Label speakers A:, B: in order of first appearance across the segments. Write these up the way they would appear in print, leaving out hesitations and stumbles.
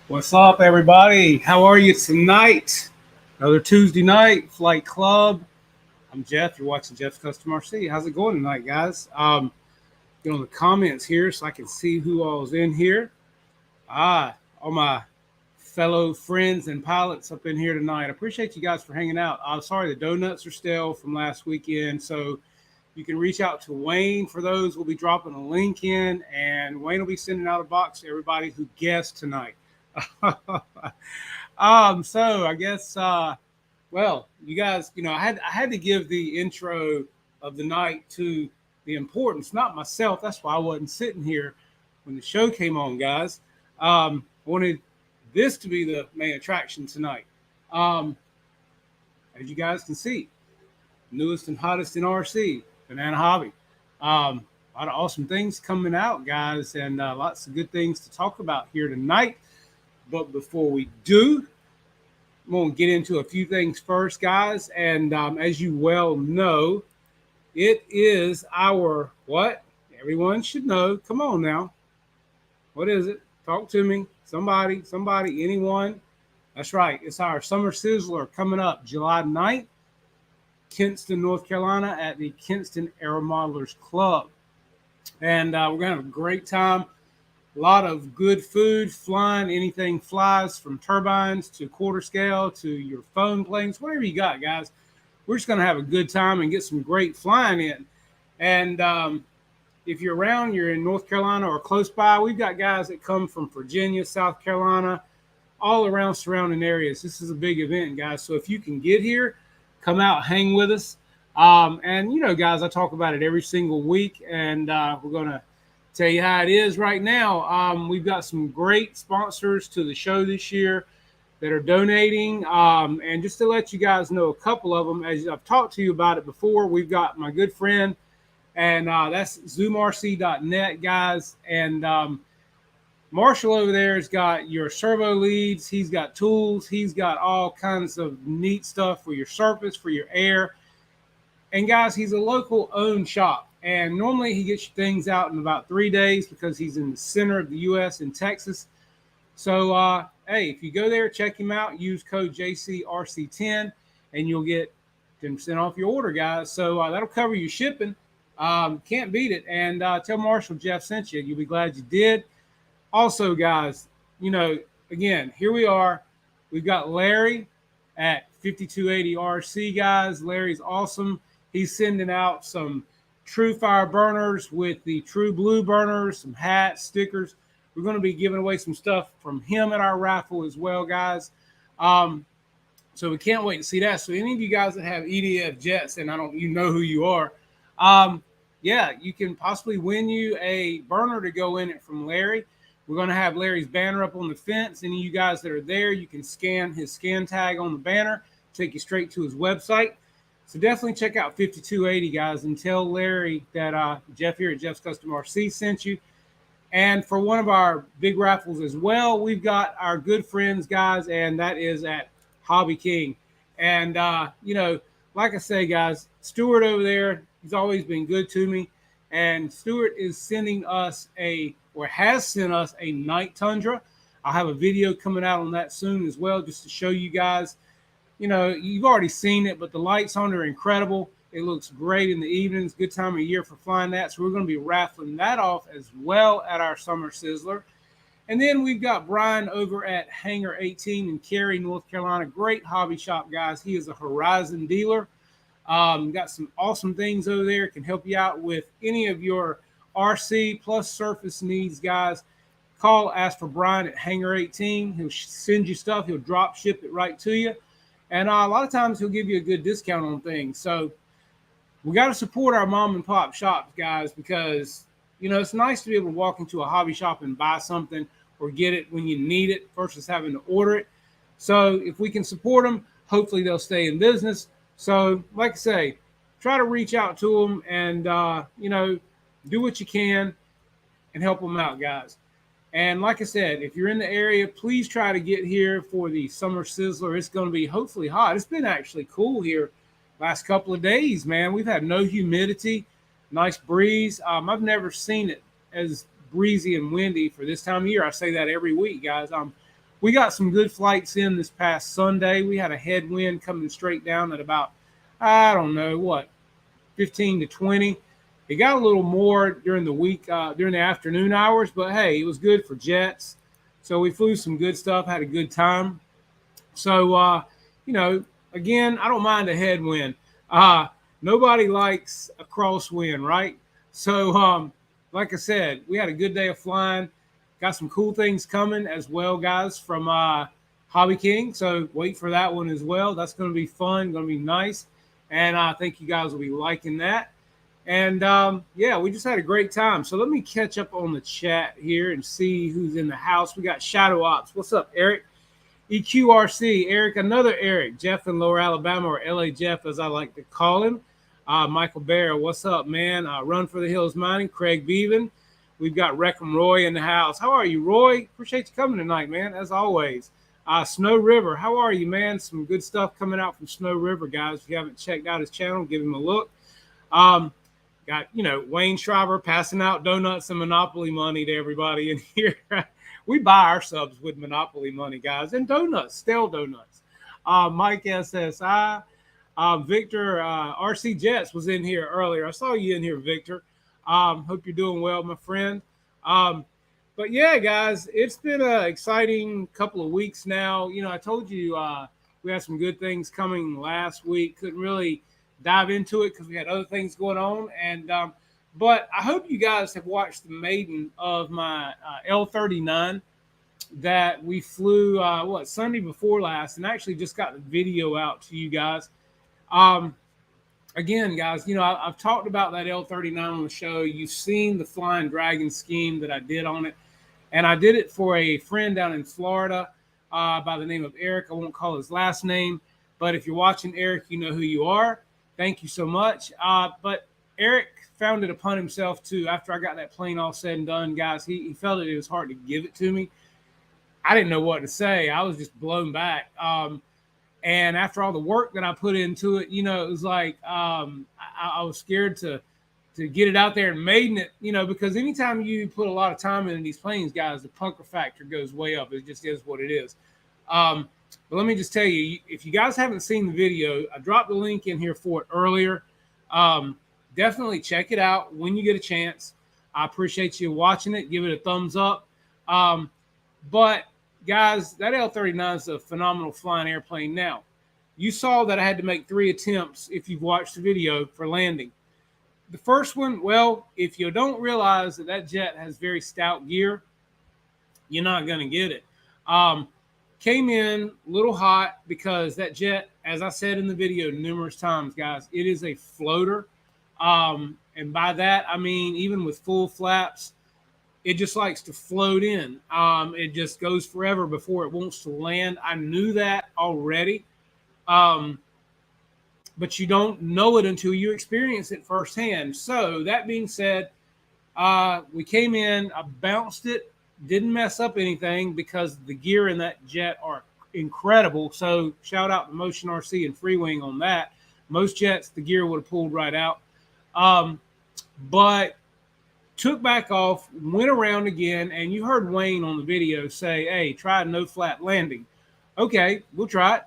A: What's up, everybody? How are you tonight? Another Tuesday night, Flight Club. I'm Jeff. You're watching Jeff's Custom RC. How's it going tonight, guys? Get on the comments here so I can see who all's in here. All my fellow friends and pilots up in here tonight. I appreciate you guys for hanging out. I'm sorry the donuts are stale from last weekend, so you can reach out to Wayne for those. We'll be dropping a link in, and Wayne will be sending out a box to everybody who guessed tonight. So I guess you guys, I had to give the intro of the night to the importance, not myself. That's why I wasn't sitting here when the show came on, guys. I wanted this to be the main attraction tonight. As you guys can see, newest and hottest in RC, Banana Hobby. A lot of awesome things coming out, guys, and lots of good things to talk about here tonight. But before we do, I'm going to get into a few things first, guys. And as you well know, it is our what? Everyone should know. Come on now. What is it? Talk to me. Somebody, anyone. That's right. It's our Summer Sizzler coming up July 9th, Kinston, North Carolina at the Kinston Aero Modelers Club. And we're going to have a great time. A lot of good food, flying, anything flies from turbines to quarter scale to your phone planes, whatever you got, guys. We're just going to have a good time and get some great flying in. And if you're around, you're in North Carolina or close by, we've got guys that come from Virginia, South Carolina, all around surrounding areas. This is a big event, guys. So if you can get here, come out, hang with us. And, guys, I talk about it every single week, and we're going to tell you how it is right now. We've got some great sponsors to the show this year that are donating. And just to let you guys know a couple of them, as I've talked to you about it before, we've got my good friend, and that's zoomrc.net, guys. And Marshall over there has got your servo leads. He's got tools. He's got all kinds of neat stuff for your surface, for your air. And, guys, he's a local owned shop. And normally he gets things out in about 3 days because he's in the center of the U.S. in Texas. So, hey, if you go there, check him out, use code JCRC10, and you'll get 10% off your order, guys. So that'll cover your shipping. Can't beat it. And tell Marshall Jeff sent you. You'll be glad you did. Also, guys, again, here we are. We've got Larry at 5280 RC, guys. Larry's awesome. He's sending out some True Fire burners with the True Blue burners, some hats, stickers. We're going to be giving away some stuff from him at our raffle as well, guys. So we can't wait to see that. So any of you guys that have EDF jets, and you know who you are, you can possibly win you a burner to go in it from Larry. We're going to have Larry's banner up on the fence. Any of you guys that are there, you can scan his scan tag on the banner, take you straight to his website. So definitely check out 5280, guys, and tell Larry that Jeff here at Jeff's Custom RC sent you. And for one of our big raffles as well, we've got our good friends, guys, and that is at Hobby King. And, like I say, guys, Stuart over there, he's always been good to me. And Stuart is sending us has sent us a Night Tundra. I'll have a video coming out on that soon as well, just to show you guys. You've already seen it, but the lights on it are incredible. It looks great in the evenings. Good time of year for flying that. So we're going to be raffling that off as well at our Summer Sizzler. And then we've got Brian over at Hangar 18 in Cary, North Carolina. Great hobby shop, guys. He is a Horizon dealer. Got some awesome things over there. Can help you out with any of your RC plus surface needs, guys. Call, ask for Brian at Hangar 18. He'll send you stuff. He'll drop ship it right to you. And a lot of times he'll give you a good discount on things. So we got to support our mom and pop shops, guys, because, it's nice to be able to walk into a hobby shop and buy something or get it when you need it versus having to order it. So if we can support them, hopefully they'll stay in business. So like I say, try to reach out to them and, do what you can and help them out, guys. And like I said, if you're in the area, please try to get here for the Summer Sizzler. It's going to be hopefully hot. It's been actually cool here last couple of days, man. We've had no humidity, nice breeze. I've never seen it as breezy and windy for this time of year. I say that every week, guys. I'm we got some good flights in this past Sunday. We had a headwind coming straight down at about, I don't know what, 15 to 20. It got a little more during the week, during the afternoon hours, but hey, it was good for jets. So we flew some good stuff, had a good time. So, again, I don't mind a headwind. Nobody likes a crosswind, right? So, like I said, we had a good day of flying. Got some cool things coming as well, guys, from Hobby King. So wait for that one as well. That's going to be fun, going to be nice. And I think you guys will be liking that. And yeah, we just had a great time. So let me catch up on the chat here and see who's in the house. We got Shadow Ops. What's up, Eric? EQRC, Eric, another Eric. Jeff in Lower Alabama, or LA Jeff, as I like to call him. Michael Bear, what's up, man? Run for the Hills Mining, Craig Beaven. We've got Reckham Roy in the house. How are you, Roy? Appreciate you coming tonight, man, as always. Snow River, how are you, man? Some good stuff coming out from Snow River, guys. If you haven't checked out his channel, give him a look. Got, Wayne Shriver passing out donuts and Monopoly money to everybody in here. We buy our subs with Monopoly money, guys, and donuts, stale donuts. Mike SSI, Victor, RC Jets was in here earlier. I saw you in here, Victor. Hope you're doing well, my friend. But yeah, guys, it's been an exciting couple of weeks now. I told you we had some good things coming last week. Couldn't really dive into it because we had other things going on. And but I hope you guys have watched the maiden of my L-39 that we flew, Sunday before last, and actually just got the video out to you guys. Again, guys, I've talked about that L-39 on the show. You've seen the Flying Dragon scheme that I did on it. And I did it for a friend down in Florida by the name of Eric. I won't call his last name. But if you're watching, Eric, you know who you are. Thank you so much. But Eric found it upon himself, too, after I got that plane all said and done, guys. He felt it was hard to give it to me. I didn't know what to say. I was just blown back. And after all the work that I put into it, it was like I was scared to get it out there and maiden it, because anytime you put a lot of time into these planes, guys, the punker factor goes way up. It just is what it is. But let me just tell you, if you guys haven't seen the video, I dropped the link in here for it earlier. Definitely check it out when you get a chance. I appreciate you watching it. Give it a thumbs up. But guys, that L-39 is a phenomenal flying airplane. Now, you saw that I had to make 3 attempts, if you've watched the video, for landing. The first one, well, if you don't realize that jet has very stout gear, you're not going to get it. Came in a little hot because that jet, as I said in the video numerous times, guys, it is a floater. And by that, I mean, even with full flaps, it just likes to float in. It just goes forever before it wants to land. I knew that already. But you don't know it until you experience it firsthand. So that being said, we came in, I bounced it, didn't mess up anything because the gear in that jet are incredible. So shout out to Motion RC and Freewing on that. Most jets, the gear would have pulled right out. But took back off, went around again, and you heard Wayne on the video say, hey, try a no flat landing. Okay, we'll try it.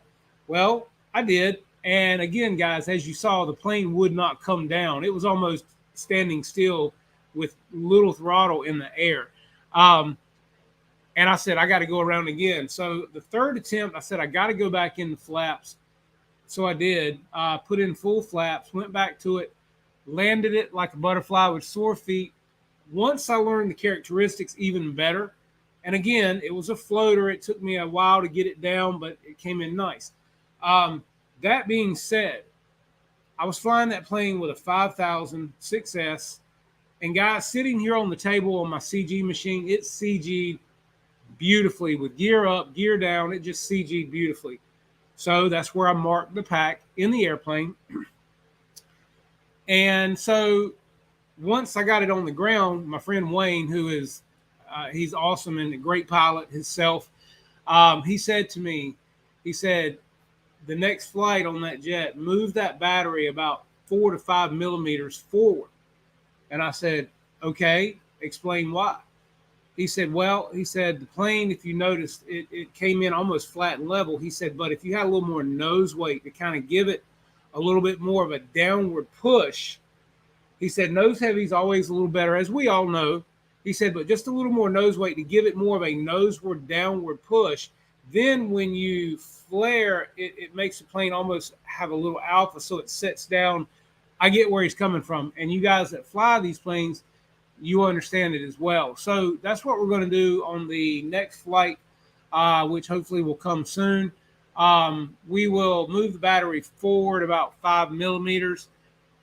A: Well, I did. And again, guys, as you saw, the plane would not come down. It was almost standing still with little throttle in the air. And I said, I got to go around again. So the third attempt, I said, I got to go back in the flaps. So I did, put in full flaps, went back to it, landed it like a butterfly with sore feet. Once I learned the characteristics even better, and again, it was a floater. It took me a while to get it down, but it came in nice. That being said, I was flying that plane with a 5000 6S, and guys, sitting here on the table on my CG machine, it CG'd beautifully with gear up, gear down. It just CG'd beautifully. So that's where I marked the pack in the airplane. And so once I got it on the ground, my friend Wayne, who is, he's awesome and a great pilot himself, he said to me, he said, the next flight on that jet, move that battery about 4 to 5 millimeters forward. And I said, okay, explain why. He said, well, he said, the plane, if you noticed, it came in almost flat and level. He said, but if you had a little more nose weight to kind of give it a little bit more of a downward push, he said, nose heavy is always a little better, as we all know. He said, but just a little more nose weight to give it more of a noseward downward push. Then when you flare, it makes the plane almost have a little alpha, so it sets down. I get where he's coming from. And you guys that fly these planes, you understand it as well. So that's what we're going to do on the next flight, which hopefully will come soon. We will move the battery forward about 5 millimeters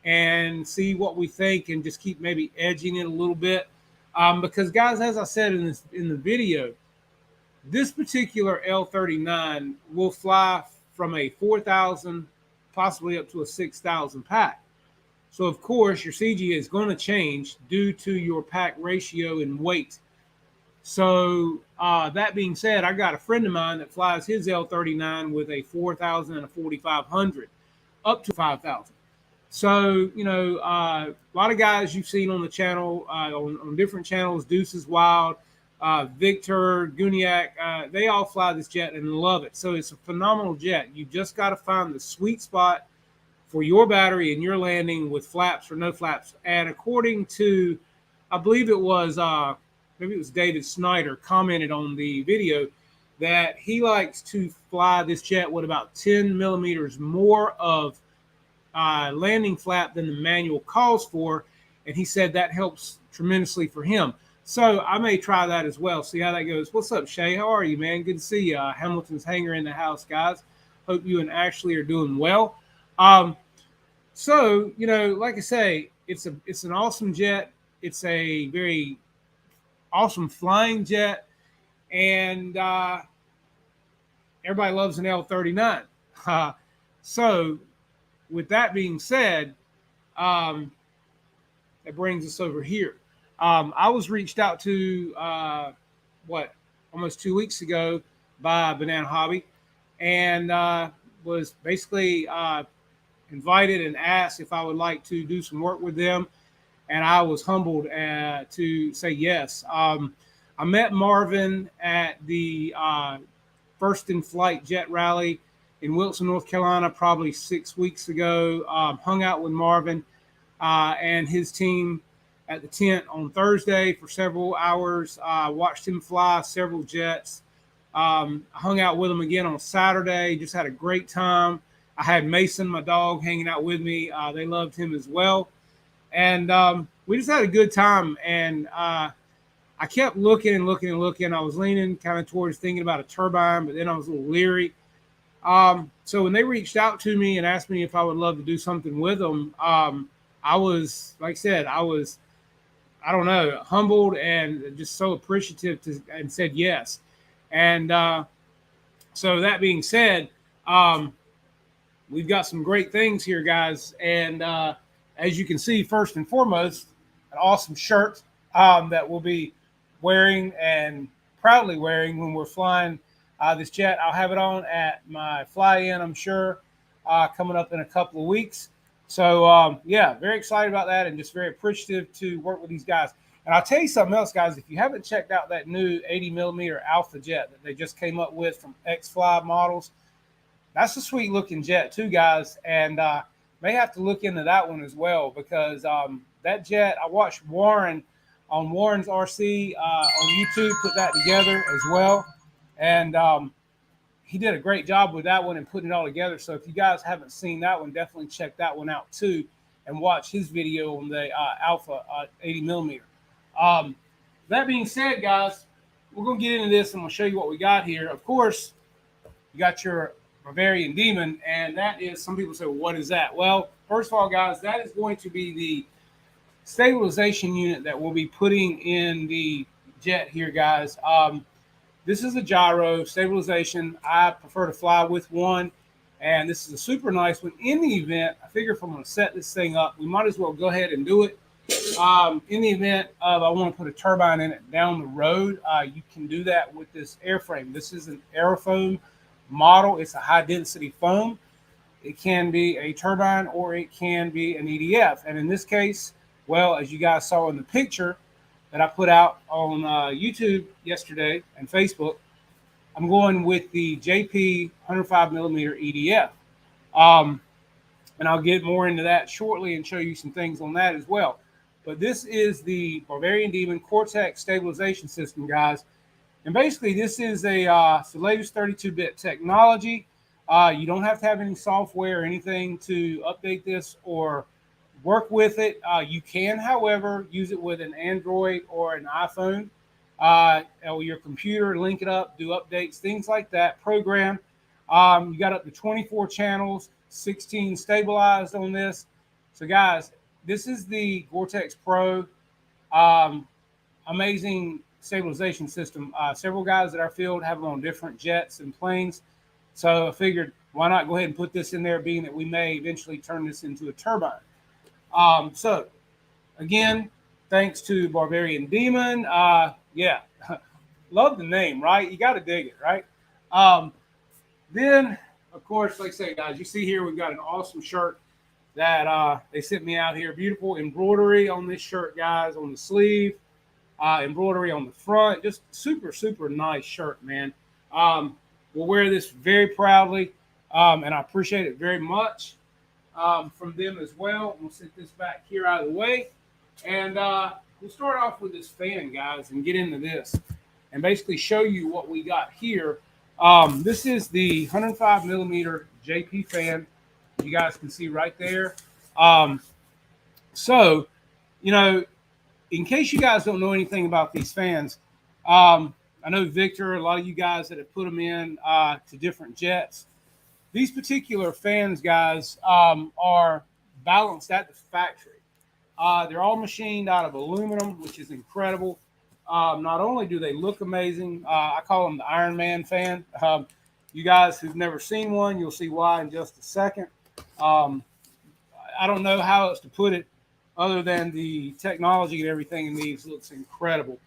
A: and see what we think, and just keep maybe edging it a little bit. Because guys, as I said in the video, this particular L-39 will fly from a 4,000 possibly up to a 6,000 pack. So of course your CG is going to change due to your pack ratio and weight. So that being said, I got a friend of mine that flies his L-39 with a 4,000 and a 4,500 up to 5,000. So, you know, a lot of guys you've seen on the channel, on different channels, Deuces Wild, Victor, Guniak, they all fly this jet and love it. So it's a phenomenal jet. You just got to find the sweet spot for your battery and your landing with flaps or no flaps. And according to, I believe it was, maybe it was David Snyder commented on the video that he likes to fly this jet with about 10 millimeters more of landing flap than the manual calls for, and he said that helps tremendously for him. So I may try that as well, see how that goes. What's up, Shay? How are you, man? Good to see you. Hamilton's Hanger in the house, guys. Hope you and Ashley are doing well. So, you know, like I say, it's an awesome jet. It's a very awesome flying jet, and everybody loves an L-39. So with that being said, that brings us over here. I was reached out to, almost 2 weeks ago by Banana Hobby, and was basically invited and asked if I would like to do some work with them. And I was humbled to say yes. I met Marvin at the First in Flight Jet Rally in Wilson, North Carolina, probably 6 weeks ago. Hung out with Marvin and his team at the tent on Thursday for several hours. Watched him fly several jets. Hung out with him again on Saturday. Just had a great time. I had Mason, my dog, hanging out with me. They loved him as well. And we just had a good time. And I kept looking and looking and looking. I was leaning kind of towards thinking about a turbine, but then I was a little leery. So when they reached out to me and asked me if I would love to do something with them, I was, like I said, I don't know, humbled and just so appreciative and said yes. And so that being said, we've got some great things here, guys. And as you can see, first and foremost, an awesome shirt that we'll be wearing and proudly wearing when we're flying this jet. I'll have it on at my fly-in, I'm sure, coming up in a couple of weeks. So, yeah, very excited about that and just very appreciative to work with these guys. And I'll tell you something else, guys. If you haven't checked out that new 80 millimeter Alpha jet that they just came up with from X-Fly Models, that's a sweet looking jet too, guys. And may have to look into that one as well, because that jet, I watched Warren on Warren's RC on YouTube put that together as well. And he did a great job with that one and putting it all together. So if you guys haven't seen that one, definitely check that one out too and watch his video on the Alpha 80 millimeter. That being said, guys, we're going to get into this and we'll show you what we got here. Of course, you got your Bavarian Demon, and that is, some people say, well, what is that? Well, first of all, guys, that is going to be the stabilization unit that we'll be putting in the jet here, guys. This is a gyro stabilization. I prefer to fly with one, and this is a super nice one. In the event, I figure if I'm going to set this thing up, we might as well go ahead and do it. In the event of I want to put a turbine in it down the road, you can do that with this airframe. This is an aerofoam model. It's a high density foam. It can be a turbine or it can be an EDF. And in this case, well, as you guys saw in the picture that I put out on YouTube yesterday and Facebook, I'm going with the JP 105 millimeter EDF. Um, and I'll get more into that shortly and show you some things on that as well. But this is the Barbarian Demon Cortex stabilization system, guys. And basically, this is it's the latest 32-bit technology. You don't have to have any software or anything to update this or work with it. You can, however, use it with an Android or an iPhone or your computer, link it up, do updates, things like that, program. You got up to 24 channels, 16 stabilized on this. So, guys, this is the Gore-Tex Pro. Amazing stabilization system. Several guys at our field have them on different jets and planes. So I figured, why not go ahead and put this in there, being that we may eventually turn this into a turbine. So, again, thanks to Barbarian Demon. Yeah, love the name, right? You got to dig it, right? Then, of course, like I say, guys, you see here we've got an awesome shirt that they sent me out here. Beautiful embroidery on this shirt, guys, on the sleeve. Embroidery on the front. Just super, super nice shirt, man. We'll wear this very proudly, and I appreciate it very much from them as well. We'll set this back here out of the way, and we'll start off with this fan, guys, and get into this and basically show you what we got here. This is the 105 millimeter JP fan. You guys can see right there. So, you know, in case you guys don't know anything about these fans, I know Victor, a lot of you guys that have put them in to different jets. These particular fans, guys, are balanced at the factory. They're all machined out of aluminum, which is incredible. Not only do they look amazing, I call them the Iron Man fan. You guys who've never seen one, you'll see why in just a second. I don't know how else to put it other than the technology and everything in these looks incredible.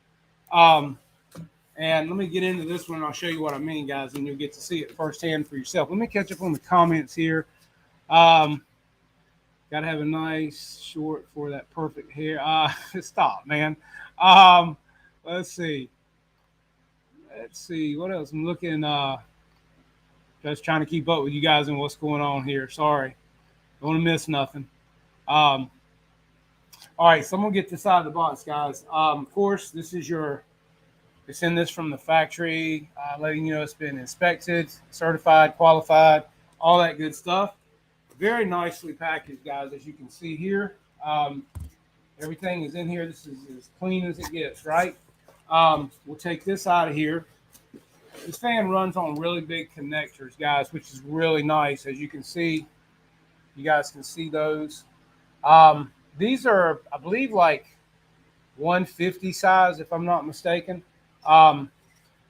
A: And let me get into this one and I'll show you what I mean, guys, and you'll get to see it firsthand for yourself. Let me catch up on the comments here. Got to have a nice short for that perfect hair. Stop, man. Let's see. What else? I'm looking, just trying to keep up with you guys and what's going on here. Sorry. Don't want to miss nothing. All right, so I'm going to get this out of the box, guys. Of course, this is they send this from the factory, letting you know it's been inspected, certified, qualified, all that good stuff. Very nicely packaged, guys, as you can see here. Everything is in here. This is as clean as it gets, right? We'll take this out of here. This fan runs on really big connectors, guys, which is really nice. As you can see, you guys can see those. These are, I believe, like 150 size, if I'm not mistaken. I'm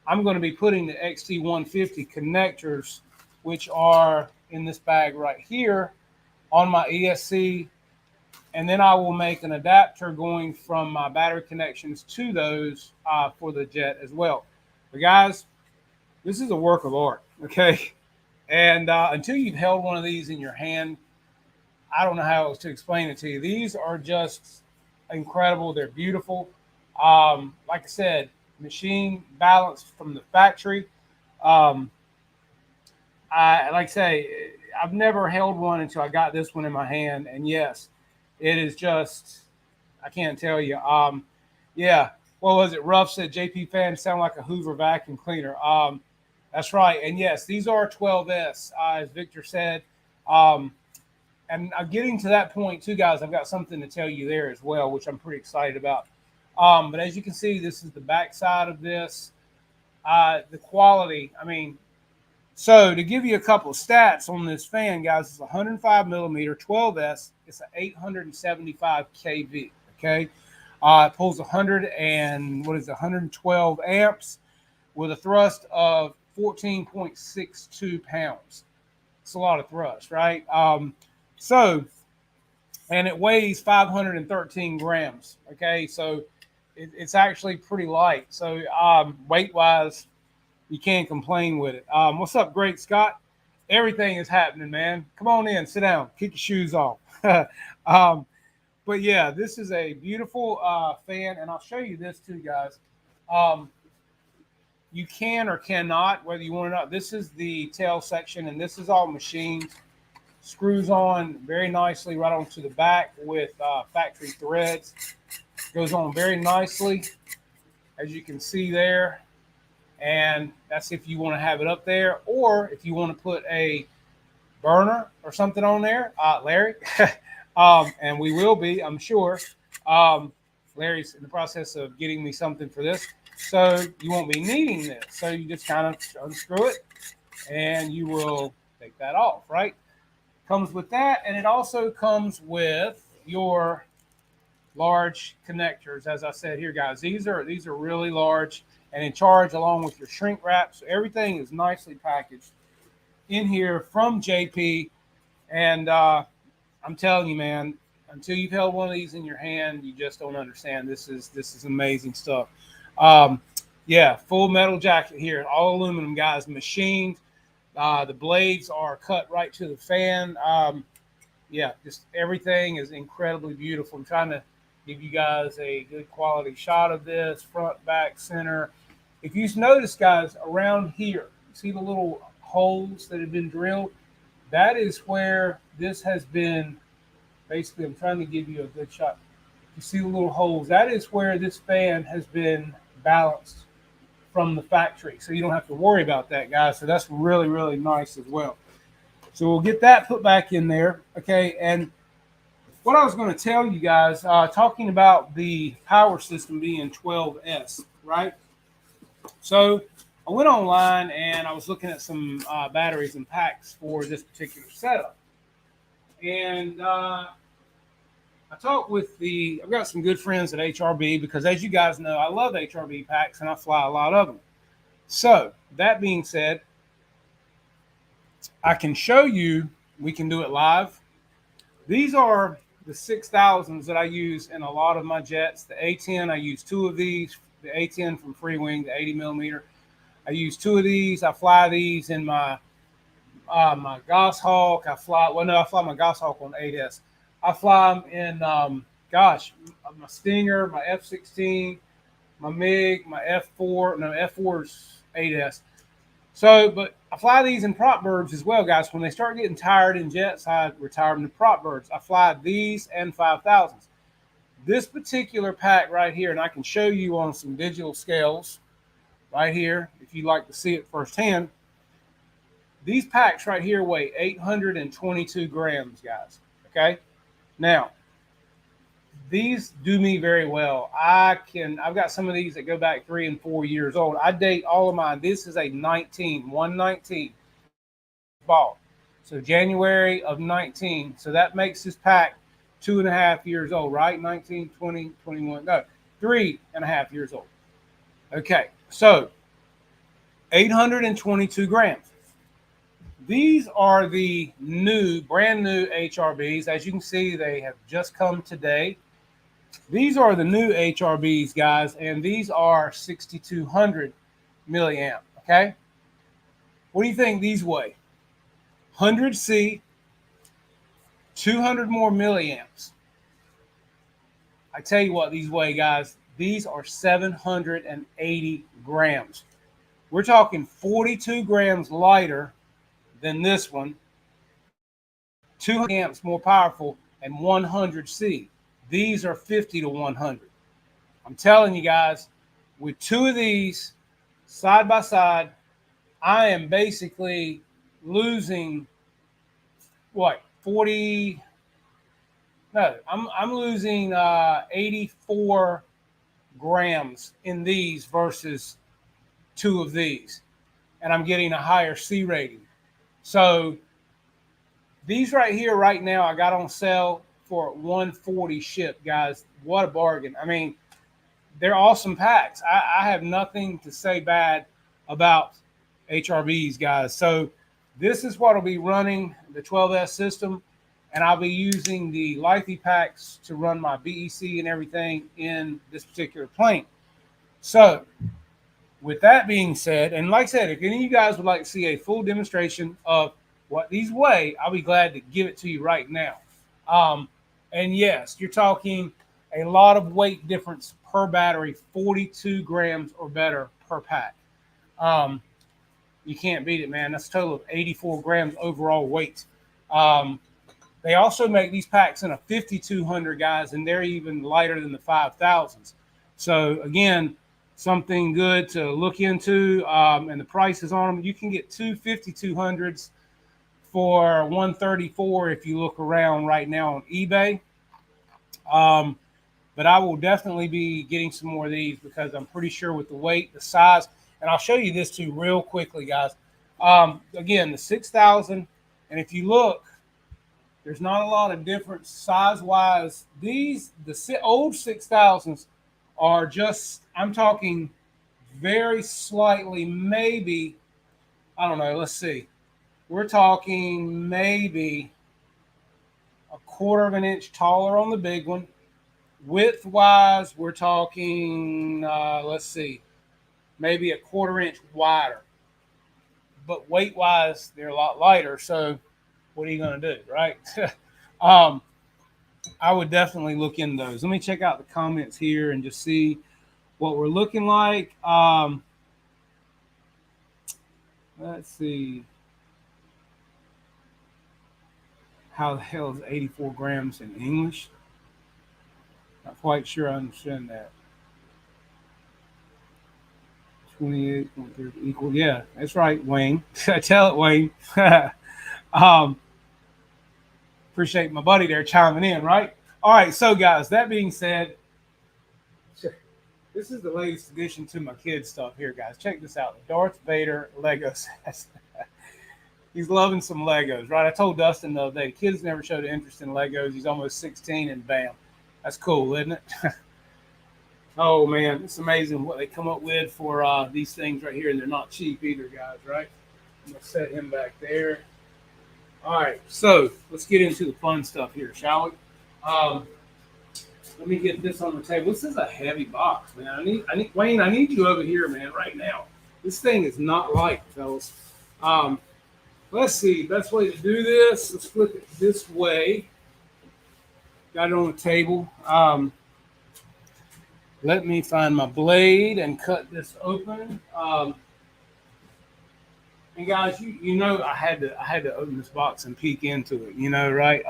A: going to be putting the XT150 connectors, which are in this bag right here, on my ESC. And then I will make an adapter going from my battery connections to those for the jet as well. But guys, this is a work of art, okay? And until you've held one of these in your hand, I don't know how else to explain it to you. These are just incredible. They're beautiful. Like I said, machine balanced from the factory. Like I say, I've never held one until I got this one in my hand. And yes, it is just, I can't tell you. Yeah, what was it? Ruff said JP fans sound like a Hoover vacuum cleaner. That's right. And yes, these are 12S, as Victor said. And I'm getting to that point too, guys. I've got something to tell you there as well, which I'm pretty excited about. But as you can see, this is the back side of this. The quality, I mean, so to give you a couple of stats on this fan, guys, it's 105 millimeter 12S. It's an 875 kV, okay? It pulls 112 amps with a thrust of 14.62 pounds. It's a lot of thrust, right? And it weighs 513 grams, okay? So it's actually pretty light. So weight-wise, you can't complain with it. What's up, Great Scott? Everything is happening, man. Come on in, sit down, kick your shoes off. But But yeah, this is a beautiful fan, and I'll show you this too, guys. Um, you can or cannot, whether you want or not. This is the tail section, and this is all machined. Screws on very nicely right onto the back with factory threads. Goes on very nicely, as you can see there. And that's if you want to have it up there, or if you want to put a burner or something on there, Larry. And we will be, I'm sure. Larry's in the process of getting me something for this. So you won't be needing this. So you just kind of unscrew it and you will take that off, right? Comes with that. And it also comes with your large connectors. As I said here, guys, these are really large and in charge, along with your shrink wrap. So everything is nicely packaged in here from JP. And I'm telling you, man, until you've held one of these in your hand, you just don't understand. This is amazing stuff. Yeah, full metal jacket here, all aluminum, guys, machined. The blades are cut right to the fan. Yeah, just everything is incredibly beautiful. I'm trying to give you guys a good quality shot of this, front, back, center. If you notice, guys, around here, see the little holes that have been drilled? That is where this has been. Basically, I'm trying to give you a good shot. You see the little holes? That is where this fan has been balanced from the factory. So you don't have to worry about that, guys. So that's really, really nice as well. So we'll get that put back in there. Okay, and what I was going to tell you guys, talking about the power system being 12S, right? So I went online and I was looking at some batteries and packs for this particular setup. And I talked with I've got some good friends at HRB because, as you guys know, I love HRB packs and I fly a lot of them. So that being said, I can show you, we can do it live. These are the 6000s that I use in a lot of my jets. The A10, I use two of these. The A10 from Freewing, the 80 millimeter. I use two of these. I fly these in my my Goshawk. I fly my Goshawk on 8S. I fly them in, my Stinger, my F-16, my MiG, my F4. No, F4's 8S. So, but I fly these in prop birds as well, guys. When they start getting tired in jets, I retire them to prop birds. I fly these and 5000s. This particular pack right here, and I can show you on some digital scales right here, if you'd like to see it firsthand. These packs right here weigh 822 grams, guys. Okay? Now, these do me very well. I've got some of these that go back 3 and 4 years old. I date all of mine. This is a 119 ball. So January of 19. So that makes this pack 2.5 years old, right? 19, 20, 21, no, 3.5 years old. Okay, so 822 grams. These are the brand new HRBs. As you can see, they have just come today. These are the new HRBs, guys, and these are 6,200 milliamp, okay? What do you think these weigh? 100C, 200 more milliamps. I tell you what these weigh, guys. These are 780 grams. We're talking 42 grams lighter than this one, 200 amps more powerful, and 100C. These are 50 to 100. I'm telling you guys, with two of these side by side, I am basically losing what, 40? No, I'm losing 84 grams in these versus two of these, and I'm getting a higher C rating. So these right here, right now, I got on sale for 140 ship, guys. What a bargain! I mean, they're awesome packs. I have nothing to say bad about HRBs, guys. So this is what will be running the 12S system, and I'll be using the Lifey packs to run my BEC and everything in this particular plane. So with that being said, and like I said, if any of you guys would like to see a full demonstration of what these weigh, I'll be glad to give it to you right now. And yes, you're talking a lot of weight difference per battery, 42 grams or better per pack. Um, you can't beat it, man. That's a total of 84 grams overall weight. Um, they also make these packs in a 5200, guys, and they're even lighter than the 5000s. So again, something good to look into. And the prices on them, you can get two 5200s for 134 if you look around right now on eBay. Um, but I will definitely be getting some more of these because I'm pretty sure with the weight, the size, and I'll show you this too real quickly, guys. Again, the 6000, and if you look, there's not a lot of difference size-wise. The old 6000s are just, I'm talking very slightly, maybe, I don't know, let's see. We're talking maybe a quarter of an inch taller on the big one. Width-wise, we're talking, let's see, maybe a quarter inch wider. But weight-wise, they're a lot lighter. So what are you going to do, right? um, I would definitely look in those. Let me check out the comments here and just see what we're looking like. Let's see. How the hell is 84 grams in English? Not quite sure I understand that. 28.30 equal. Yeah, that's right, Wayne. Tell it, Wayne. um, appreciate my buddy there chiming in, right? All right, so guys, that being said, this is the latest addition to my kids stuff here, guys. Check this out. The Darth Vader Lego set. He's loving some Legos, right? I told Dustin the other day, kids never showed an interest in Legos. He's almost 16, and bam. That's cool, isn't it? Oh, man, it's amazing what they come up with for these things right here, and they're not cheap either, guys, right? I'm going to set him back there. All right, so let's get into the fun stuff here, shall we? Let me get this on the table. This is a heavy box, man. I need Wayne. I need you over here, man, right now. This thing is not light, fellas. Let's see. Best way to do this. Let's flip it this way. Got it on the table. Let me find my blade and cut this open. And guys, you know I had to open this box and peek into it. You know, right?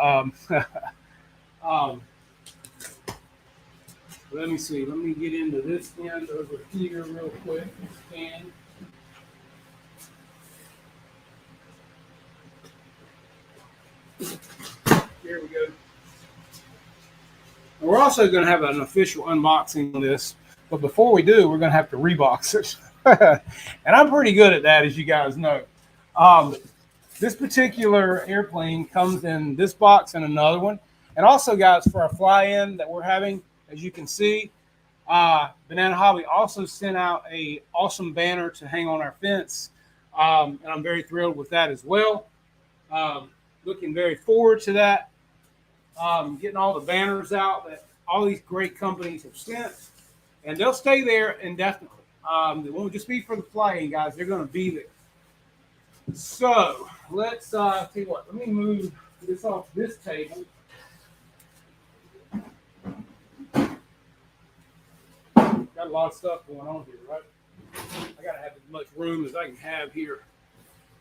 A: Let me see. Let me get into this end over here real quick. And here we go. And we're also going to have an official unboxing on this. But before we do, we're going to have to rebox it. And I'm pretty good at that, as you guys know. This particular airplane comes in this box and another one. And also, guys, for our fly-in that we're having, as you can see, Banana Hobby also sent out a awesome banner to hang on our fence. And I'm very thrilled with that as well. Looking very forward to that. Getting all the banners out that all these great companies have sent. And they'll stay there indefinitely. They won't just be for the flying, guys. They're going to be there. So let's tell you what. Let me move this off this table. Got a lot of stuff going on here, right? I got to have as much room as I can have here.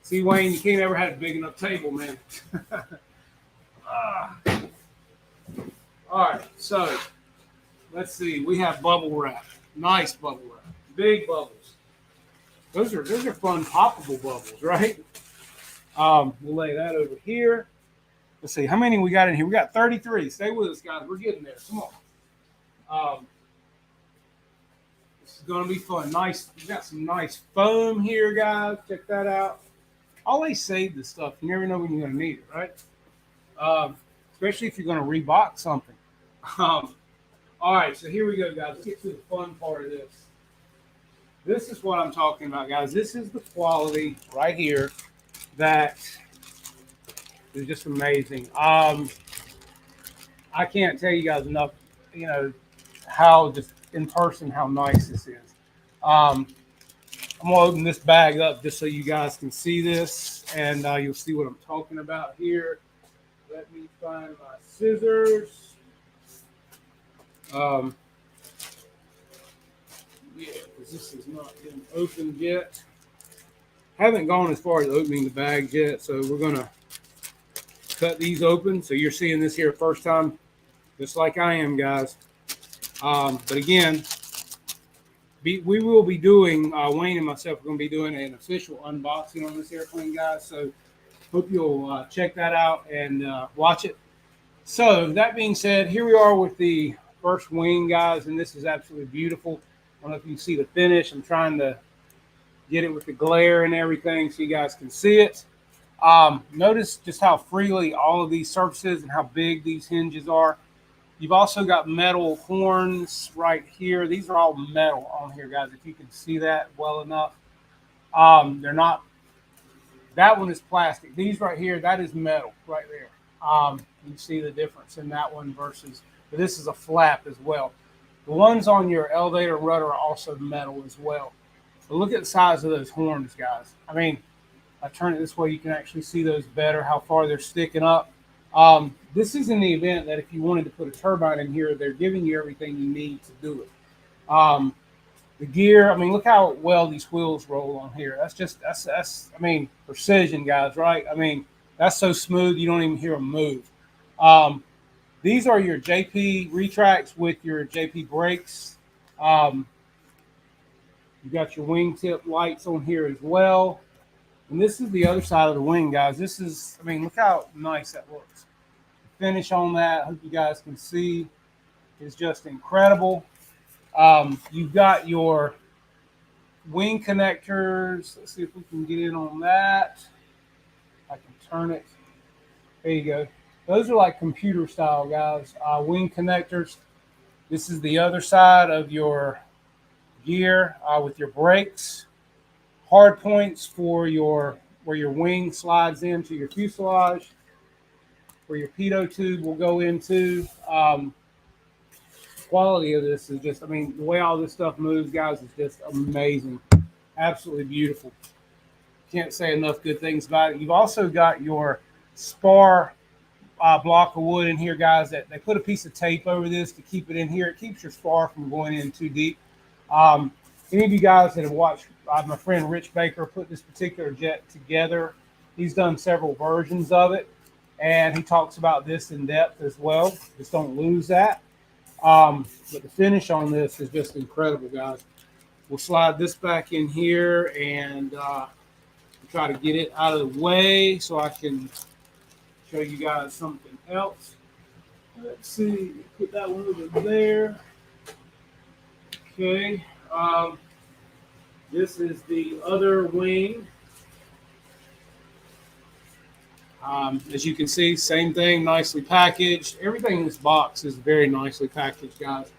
A: See, Wayne, you can't ever have a big enough table, man. All right, so let's see. We have bubble wrap. Nice bubble wrap. Big bubbles. Those are fun poppable bubbles, right? We'll lay that over here. Let's see. How many we got in here? We got 33. Stay with us, guys. We're getting there. Come on. This is going to be fun. Nice. We got some nice foam here, guys. Check that out. Always save this stuff. You never know when you're going to need it, right? Especially if you're going to rebox something. All right, so here we go, guys. Let's get to the fun part of this. This is what I'm talking about, guys. This is the quality right here that is just amazing. I can't tell you guys enough, you know, how just in person, how nice this is. I'm going to open this bag up just so you guys can see this, and you'll see what I'm talking about here. Let me find my scissors. Yeah, because this has not been opened yet. Haven't gone as far as opening the bags yet, so we're gonna cut these open. So you're seeing this here first time, just like I am, guys. But again, we will be doing, Wayne and myself are going to be doing an official unboxing on this airplane, guys. So hope you'll check that out and watch it. So that being said, here we are with the first wing, guys, and this is absolutely beautiful. I don't know if you can see the finish. I'm trying to get it with the glare and everything so you guys can see it. Notice just how freely all of these surfaces and how big these hinges are. You've also got metal horns right here. These are all metal on here, guys, if you can see that well enough. They're not, that one is plastic. These right here, that is metal right there. You can see the difference in that one versus, but this is a flap as well. The ones on your elevator rudder are also metal as well. But look at the size of those horns, guys. I mean, I turn it this way, you can actually see those better, how far they're sticking up. This is in the event that if you wanted to put a turbine in here, they're giving you everything you need to do it. The gear, I mean, look how well these wheels roll on here. That's I mean, precision, guys, right? I mean, that's so smooth, you don't even hear them move. These are your JP retracts with your JP brakes. You got your wingtip lights on here as well. And this is the other side of the wing, guys. This is, I mean, look how nice that looks. The finish on that, I hope you guys can see, is just incredible. You've got your wing connectors. Let's see if we can get in on that. I can turn it. There you go. Those are like computer style, guys. Wing connectors. This is the other side of your gear with your brakes. Hard points for your where your wing slides into your fuselage, where your pitot tube will go into. Quality of this is just, I mean, the way all this stuff moves, guys, is just amazing. Absolutely beautiful. Can't say enough good things about it. You've also got your spar block of wood in here, guys, that they put a piece of tape over this to keep it in here. It keeps your spar from going in too deep. Any of you guys that have watched my friend Rich Baker put this particular jet together, he's done several versions of it, and he talks about this in depth as well. Just don't lose that. But the finish on this is just incredible, guys. We'll slide this back in here and try to get it out of the way so I can show you guys something else. Let's see, put that one over there. Okay. This is the other wing. As you can see, same thing, nicely packaged. Everything in this box is very nicely packaged, guys.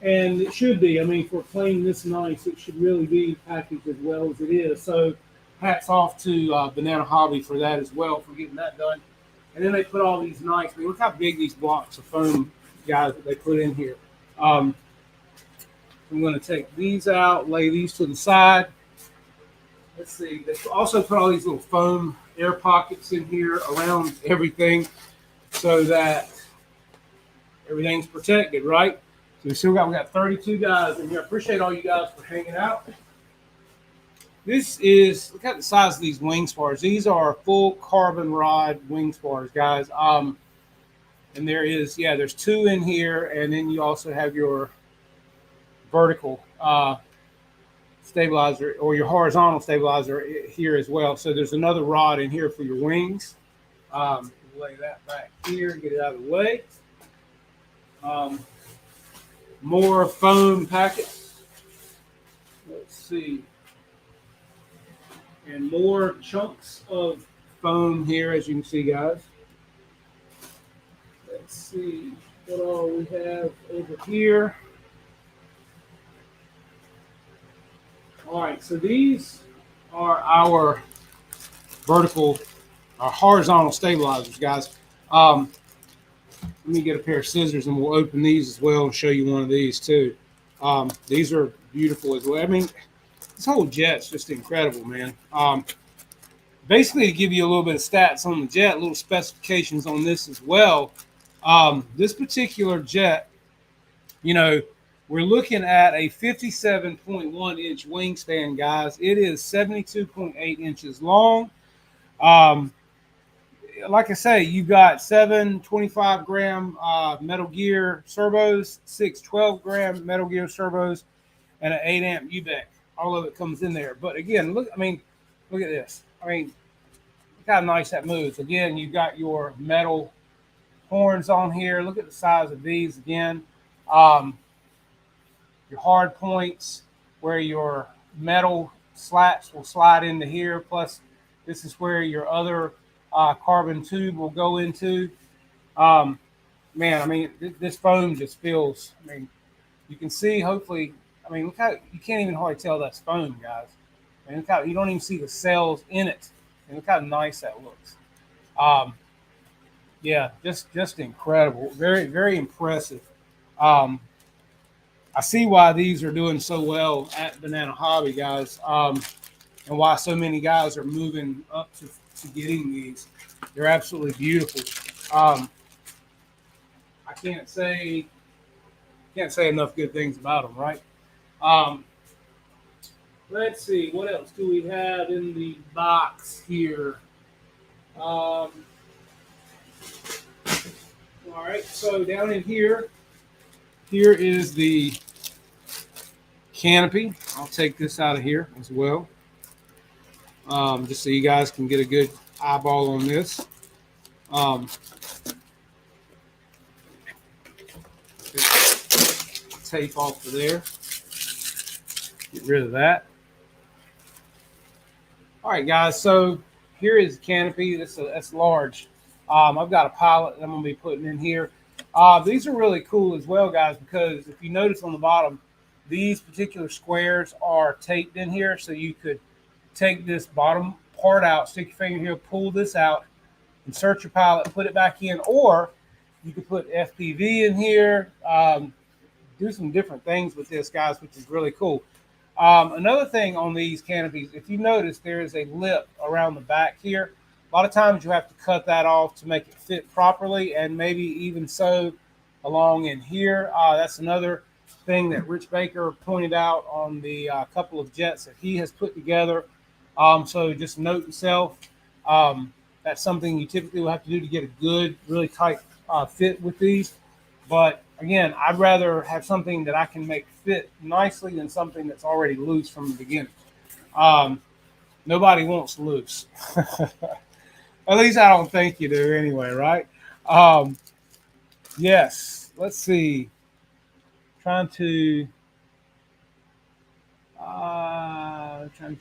A: And it should be. I mean, for a plane this nice, it should really be packaged as well as it is. So hats off to Banana Hobby for that as well, for getting that done. And then they put all these nice, I mean, look how big these blocks of foam, guys, that they put in here. I'm going to take these out, lay these to the side. Let's see. They also put all these little foam air pockets in here around everything so that everything's protected, right? So we got 32 guys in here. I appreciate all you guys for hanging out. This is, look at the size of these wing spars. These are full carbon rod wing spars, guys. And there is, yeah, there's two in here, and then you also have your vertical stabilizer or your horizontal stabilizer here as well. So there's another rod in here for your wings. Lay that back here, get it out of the way. More foam packets. Let's see. And more chunks of foam here, as you can see, guys. Let's see what all we have over here. All right, so these are our horizontal stabilizers, guys. Let me get a pair of scissors and we'll open these as well and show you one of these too. These are beautiful as well. I mean, this whole jet's just incredible, man. basically, to give you a little bit of stats on the jet, little specifications on this as well. This particular jet, you know, we're looking at a 57.1-inch wingspan, guys. It is 72.8 inches long. Um, like I say, you've got 7 25-gram Metal Gear servos, 6 12-gram Metal Gear servos, and an 8-amp UBEC. All of it comes in there. But again, look, I mean, look at this. I mean, look how nice that moves. Again, you've got your metal horns on here. Look at the size of these again. Your hard points where your metal slats will slide into here. Plus, this is where your other carbon tube will go into. Man, I mean, this foam just feels, I mean, you can see, hopefully, I mean, look how, you can't even hardly tell that's foam, guys. I mean, look how, you don't even see the cells in it. And look how nice that looks. Yeah, just incredible. Very, very impressive. I see why these are doing so well at Banana Hobby, guys, and why so many guys are moving up to getting these. They're absolutely beautiful. I can't say enough good things about them, right? Let's see, what else do we have in the box here? All right, so down in here is the canopy. I'll take this out of here as well, just so you guys can get a good eyeball on this. Tape off of there. Get rid of that. All right, guys. So here is the canopy. That's large. I've got a pilot that I'm going to be putting in here. These are really cool as well, guys, because if you notice on the bottom, these particular squares are taped in here, so you could take this bottom part out, stick your finger here, pull this out, insert your pilot, put it back in, or you could put FPV in here, do some different things with this, guys, which is really cool. Another thing on these canopies, if you notice, there is a lip around the back here. A lot of times you have to cut that off to make it fit properly, and maybe even so along in here. That's another thing that Rich Baker pointed out on the couple of jets that he has put together. So just note to self, that's something you typically will have to do to get a good, really tight fit with these. But again, I'd rather have something that I can make fit nicely than something that's already loose from the beginning. Nobody wants loose. At least I don't think you do anyway, right? Yes, let's see. Trying to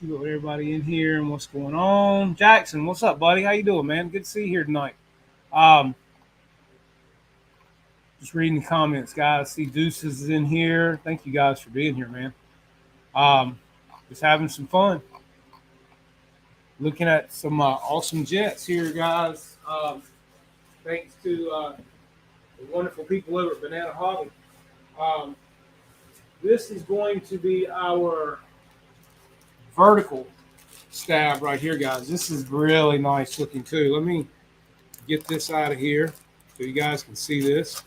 A: keep up with everybody in here and what's going on. Jackson, what's up, buddy? How you doing, man? Good to see you here tonight. Just reading the comments, guys. See Deuces is in here. Thank you guys for being here, man. Just having some fun. Looking at some awesome jets here, guys. Thanks to the wonderful people over at Banana Hobby. This is going to be our vertical stab right here, guys. This is really nice looking too. Let me get this out of here so you guys can see this.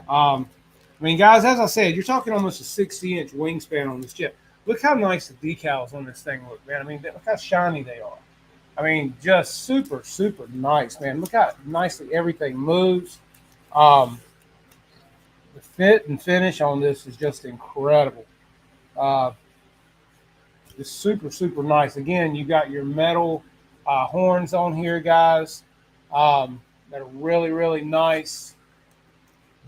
A: I mean, guys, as I said, you're talking almost a 60-inch wingspan on this jet. Look how nice the decals on this thing look, man. I mean, look how shiny they are. I mean, just super, super nice, man. Look how nicely everything moves. The fit and finish on this is just incredible. Just super, super nice. Again, you got your metal horns on here, guys. That are really, really nice.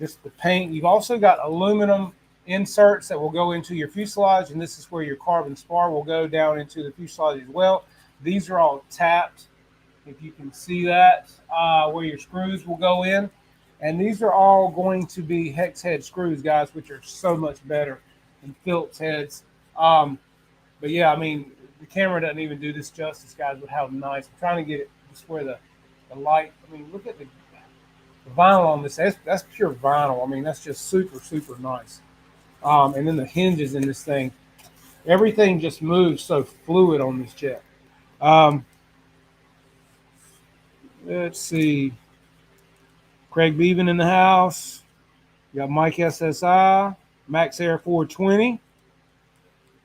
A: Just the paint. You've also got aluminum inserts that will go into your fuselage, and this is where your carbon spar will go down into the fuselage as well. These are all tapped, if you can see that, where your screws will go in. And these are all going to be hex head screws, guys, which are so much better than Phillips heads. But yeah, I mean, the camera doesn't even do this justice, guys, with how nice. I'm trying to get it just where the light, I mean, look at the vinyl on this. That's pure vinyl. I mean, that's just super, super nice. And then the hinges in this thing, everything just moves so fluid on this jet. Let's see. Craig Beaven in the house. You got Mike SSI, Max Air 420.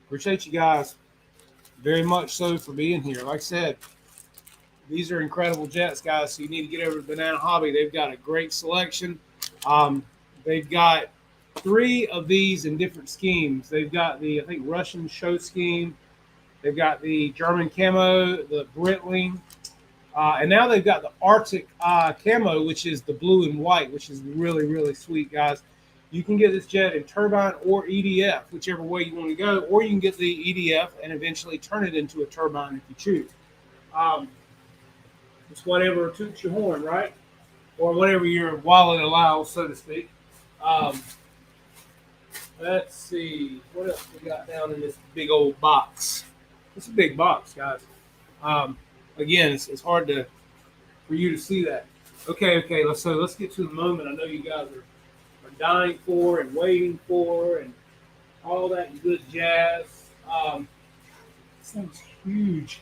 A: Appreciate you guys very much so for being here. Like I said, these are incredible jets, guys. So you need to get over to Banana Hobby. They've got a great selection. They've got 3 of these in different schemes. They've got the, I think, Russian show scheme. They've got the German camo, the Britling. And now they've got the Arctic camo, which is the blue and white, which is really, really sweet, guys. You can get this jet in turbine or EDF, whichever way you want to go, or you can get the EDF and eventually turn it into a turbine if you choose. It's whatever toots your horn, right? Or whatever your wallet allows, so to speak. Let's see. What else we got down in this big old box? It's a big box, guys. Again, it's hard for you to see that. Okay. Let's get to the moment I know you guys are dying for and waiting for and all that good jazz. This thing's huge.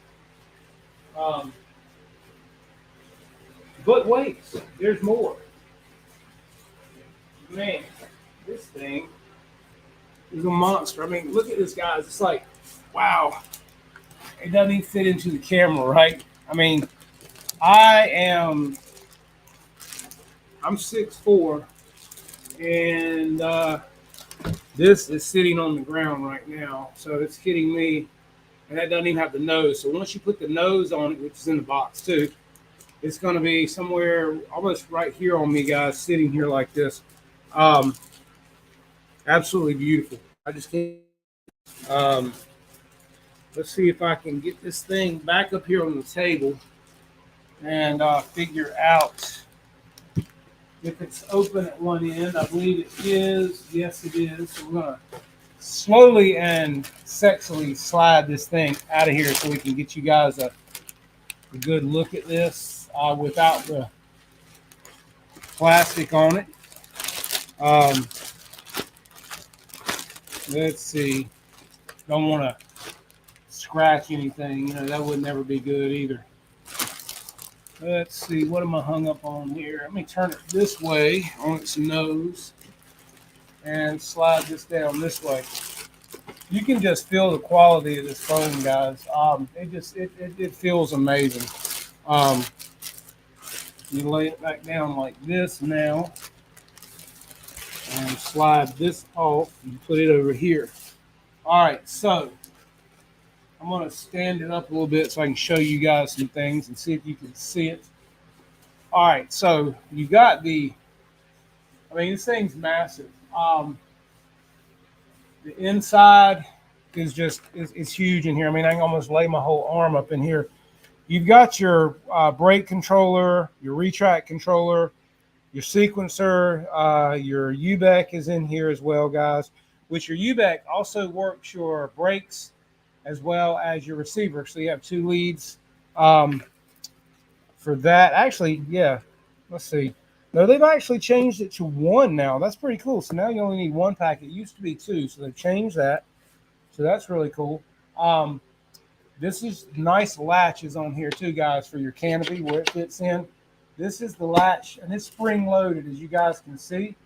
A: But wait, there's more. Man, this thing is a monster. I mean, look at this, guys. It's like, wow. It doesn't even fit into the camera, right? I mean, I'm 6'4", and this is sitting on the ground right now. So it's hitting me, and that doesn't even have the nose. So once you put the nose on it, which is in the box too, it's going to be somewhere almost right here on me, guys, sitting here like this. Absolutely beautiful. I just can't. Let's see if I can get this thing back up here on the table and figure out if it's open at one end. I believe it is. Yes, it is. So we're going to slowly and sexily slide this thing out of here so we can get you guys a good look at this without the plastic on it. Let's see. Don't want to scratch anything. You know, that would never be good either. Let's see. What am I hung up on here? Let me turn it this way on its nose and slide this down this way. You can just feel the quality of this foam, guys. It feels amazing. You lay it back down like this now and slide this off and put it over here. All right, so I'm going to stand it up a little bit so I can show you guys some things and see if you can see it. All right, so you got this thing's massive. The inside is it's huge in here. I mean, I can almost lay my whole arm up in here. You've got your brake controller, your retract controller, your sequencer, your UBEC is in here as well, guys. Which your UBEC also works your brakes as well as your receiver. So you have 2 leads for that. Actually, yeah, let's see. No, they've actually changed it to 1 now. That's pretty cool. So now you only need 1 pack. It used to be 2, so they've changed that. So that's really cool. This is nice latches on here too, guys, for your canopy where it fits in. This is the latch, and it's spring loaded, as you guys can see.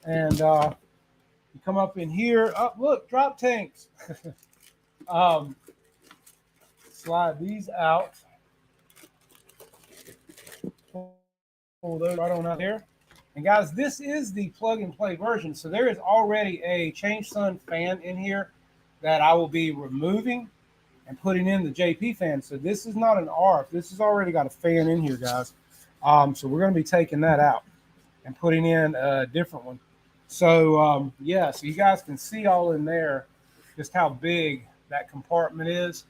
A: And you come up in here. Oh, look, drop tanks. Slide these out. Pull those right on out there. And guys, this is the plug and play version. So there is already a Change Sun fan in here that I will be removing and putting in the JP fan. So this is not an ARF. This has already got a fan in here, guys. So we're going to be taking that out and putting in a different one. So yeah, so you guys can see all in there just how big that compartment is.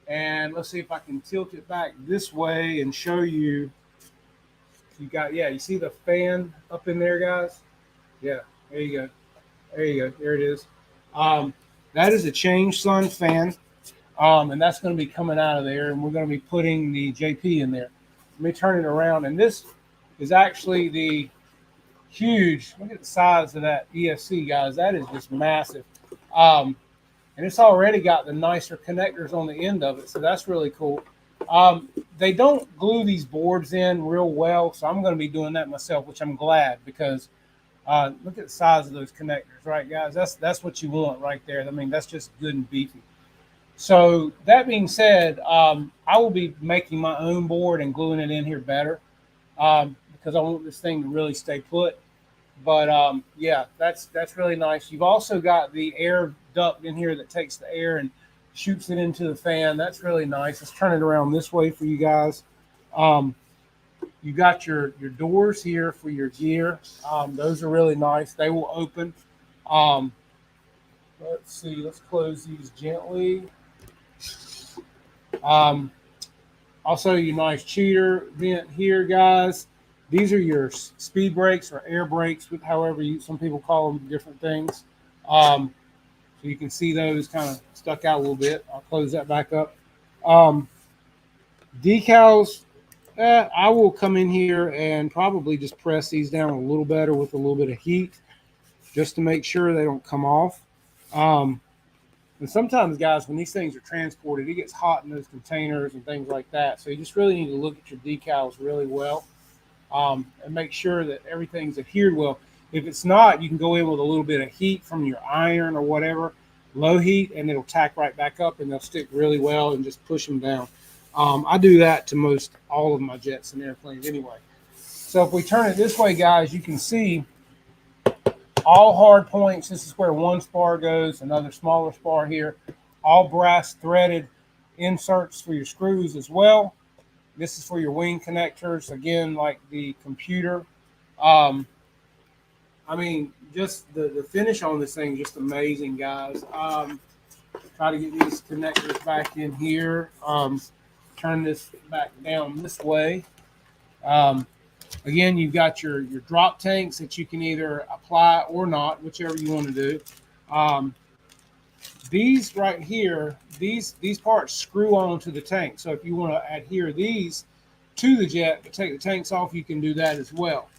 A: And let's see if I can tilt it back this way and show you. You got, yeah, you see the fan up in there, guys? Yeah, there you go. There you go. There it is. That is a Change Sun fan. And that's going to be coming out of there, and we're going to be putting the JP in there. Let me turn it around, and this is actually the huge, look at the size of that ESC, guys. That is just massive. And it's already got the nicer connectors on the end of it, so that's really cool. They don't glue these boards in real well, so I'm going to be doing that myself, which I'm glad because look at the size of those connectors, right, guys? That's what you want right there. I mean, that's just good and beefy. So that being said, I will be making my own board and gluing it in here better because I want this thing to really stay put. But yeah, that's really nice. You've also got the air duct in here that takes the air and shoots it into the fan. That's really nice. Let's turn it around this way for you guys. Um, you got your doors here for your gear. Those are really nice. They will open. Um, let's see. Let's close these gently. Um, Also, your nice cheater vent here, guys. These are your speed brakes or air brakes, with however some people call them different things. So you can see those kind of stuck out a little bit. I'll close that back up. Um, Decals, I will come in here and probably just press these down a little better with a little bit of heat just to make sure they don't come off. Um, and sometimes, guys, when these things are transported, it gets hot in those containers and things like that. So you just really need to look at your decals really well and make sure that everything's adhered well. If it's not, you can go in with a little bit of heat from your iron or whatever, low heat, and it'll tack right back up and they'll stick really well and just push them down. I do that to most all of my jets and airplanes anyway. So if we turn it this way, guys, you can see all hard points. This is where one spar goes, another smaller spar here. All brass threaded inserts for your screws as well. This is for your wing connectors, again, like the computer. I mean, just the finish on this thing, just amazing, guys. Try to get these connectors back in here. Turn this back down this way. Again, you've got your drop tanks that you can either apply or not, whichever you want to do. These right here, these parts screw onto the tank. So if you want to adhere these to the jet but take the tanks off, you can do that as well.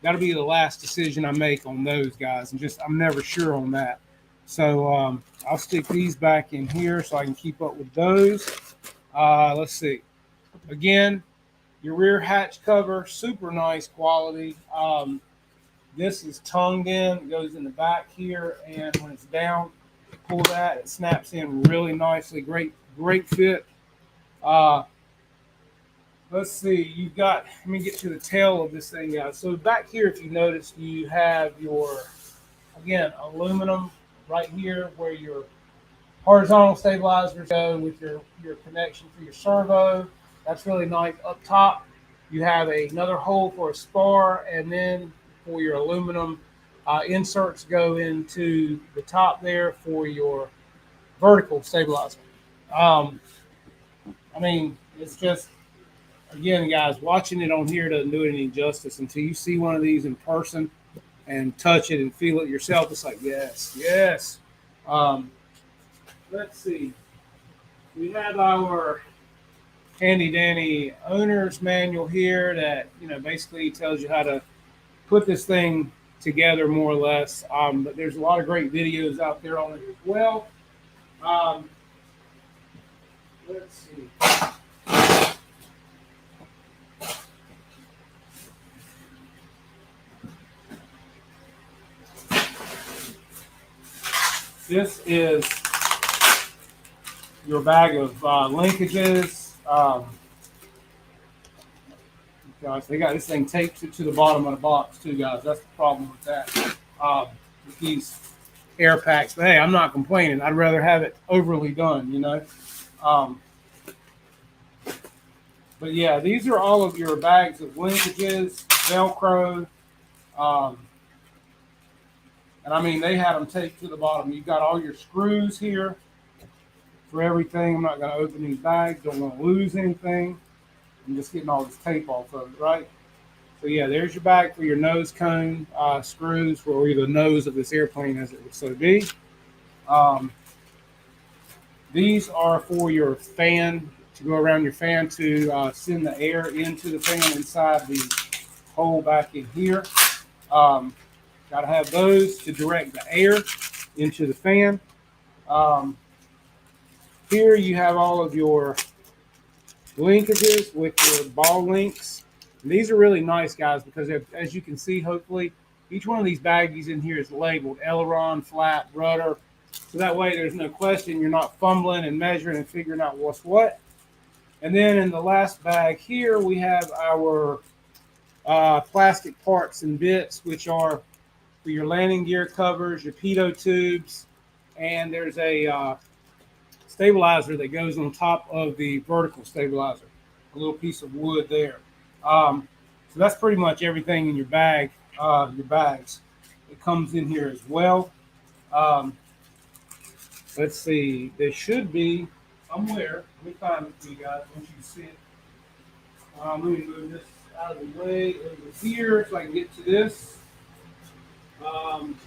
A: That'll be the last decision I make on those, guys. And I'm never sure on that. So I'll stick these back in here so I can keep up with those. Let's see. Again, your rear hatch cover, super nice quality. This is tongued in. It goes in the back here, and when it's down, pull that. It snaps in really nicely. Great fit. Let's see. You've got. Let me get to the tail of this thing, guys. So back here, if you notice, you have your, again, aluminum right here where your horizontal stabilizers go with your connection for your servo. That's really nice. Up top, you have another hole for a spar, and then for your aluminum inserts go into the top there for your vertical stabilizer. I mean, it's just, again, guys, watching it on here doesn't do it any justice until you see one of these in person and touch it and feel it yourself. It's like, yes, yes. Let's see. We have our handy dandy owner's manual here that, basically tells you how to put this thing together more or less. But there's a lot of great videos out there on it as well. Let's see. This is your bag of linkages. Guys, they got this thing taped to the bottom of the box too, guys. That's the problem with that. With these air packs. But hey, I'm not complaining. I'd rather have it overly done, But yeah, these are all of your bags of linkages, Velcro. And I mean, they had them taped to the bottom. You've got all your screws here for everything. I'm not going to open these bags. Don't want to lose anything. I'm just getting all this tape off of it, right? So yeah, there's your bag for your nose cone screws for the nose of this airplane as it would so be. These are for your fan, to go around your fan to send the air into the fan inside the hole back in here. Got to have those to direct the air into the fan. Here you have all of your linkages with your ball links. And these are really nice, guys, because as you can see, hopefully, each one of these baggies in here is labeled aileron, flat, rudder. So that way there's no question. You're not fumbling and measuring and figuring out what's what. And then in the last bag here, we have our plastic parts and bits, which are for your landing gear covers, your pitot tubes, and there's a stabilizer that goes on top of the vertical stabilizer, a little piece of wood there. So that's pretty much everything in your bag, your bags. It comes in here as well. Let's see, there should be somewhere. Let me find it for you guys once you see it. Let me move this out of the way over here so I can get to this. I'm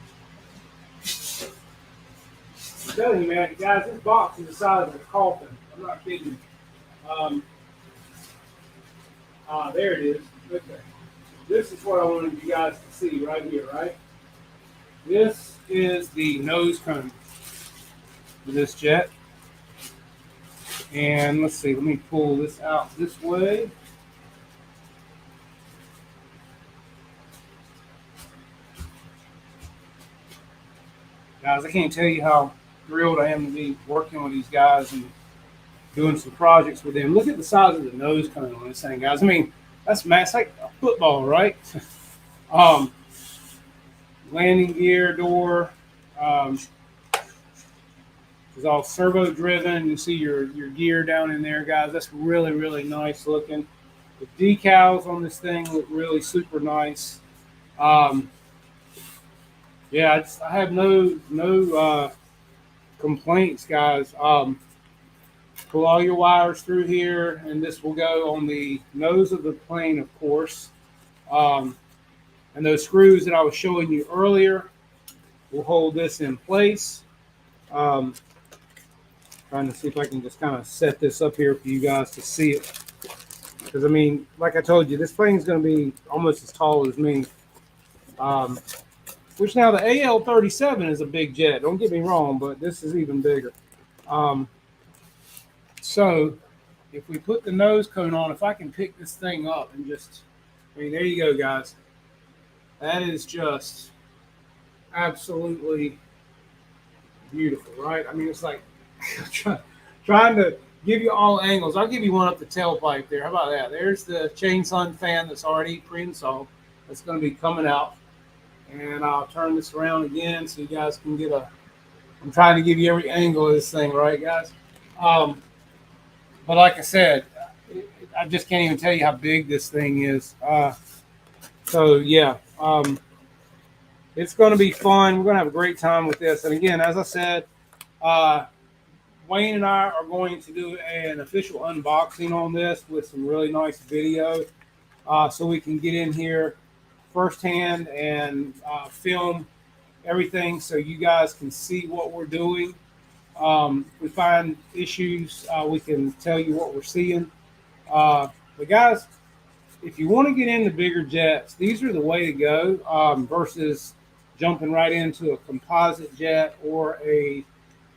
A: telling you, man, guys, this box is the size of a coffin. I'm not kidding you. There it is. Okay. This is what I wanted you guys to see right here, right? This is the nose cone for this jet. And let's see, let me pull this out this way. Guys, I can't tell you how thrilled I am to be working with these guys and doing some projects with them. Look at the size of the nose cone on this thing, guys. I mean, that's like a football, right? Landing gear door. It's all servo driven. You see your gear down in there, guys. That's really, really nice looking. The decals on this thing look really super nice. Yeah, I have no complaints, guys. Pull all your wires through here, and this will go on the nose of the plane, of course. And those screws that I was showing you earlier will hold this in place. Trying to see if I can just kind of set this up here for you guys to see it. Because, I mean, like I told you, this plane's going to be almost as tall as me. Which now the AL-37 is a big jet. Don't get me wrong, but this is even bigger. So if we put the nose cone on, if I can pick this thing up and just, I mean, there you go, guys. That is just absolutely beautiful, right? I mean, it's like trying to give you all angles. I'll give you one up the tailpipe there. How about that? There's the chain sun fan that's already pre-installed. That's going to be coming out. And I'll turn this around again so you guys can get I'm trying to give you every angle of this thing, right, guys? But like I said, I just can't even tell you how big this thing is. So, yeah, it's going to be fun. We're going to have a great time with this. And, again, as I said, Wayne and I are going to do an official unboxing on this with some really nice video so we can get in here firsthand and film everything so you guys can see what we're doing. If we find issues, we can tell you what we're seeing. But guys, if you want to get into bigger jets, these are the way to go versus jumping right into a composite jet or a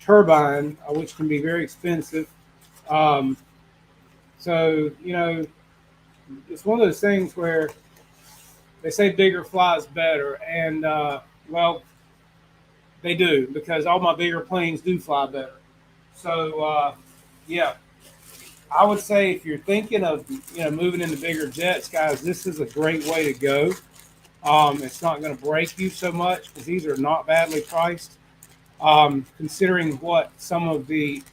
A: turbine, which can be very expensive. So, you know, it's one of those things where they say bigger flies better, and well, they do, because all my bigger planes do fly better. So yeah, I would say if you're thinking of moving into bigger jets, guys, this is a great way to go. It's not going to break you so much because these are not badly priced. Considering what some of the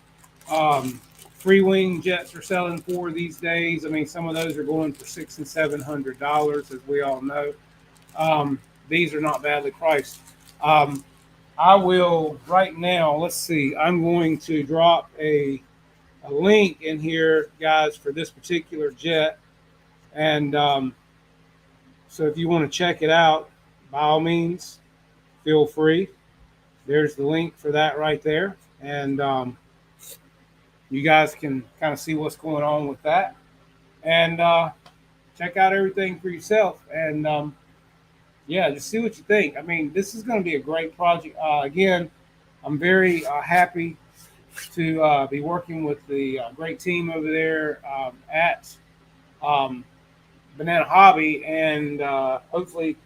A: Freewing jets are selling for these days. I mean, some of those are going for $600 and $700, as we all know. These are not badly priced. I will right now. Let's see. I'm going to drop a link in here, guys, for this particular jet, and so if you want to check it out, by all means, feel free. There's the link for that right there, and you guys can kind of see what's going on with that, and check out everything for yourself. And yeah, just see what you think. I mean, this is going to be a great project. Again, I'm very happy to be working with the great team over there at um, Banana Hobby, and hopefully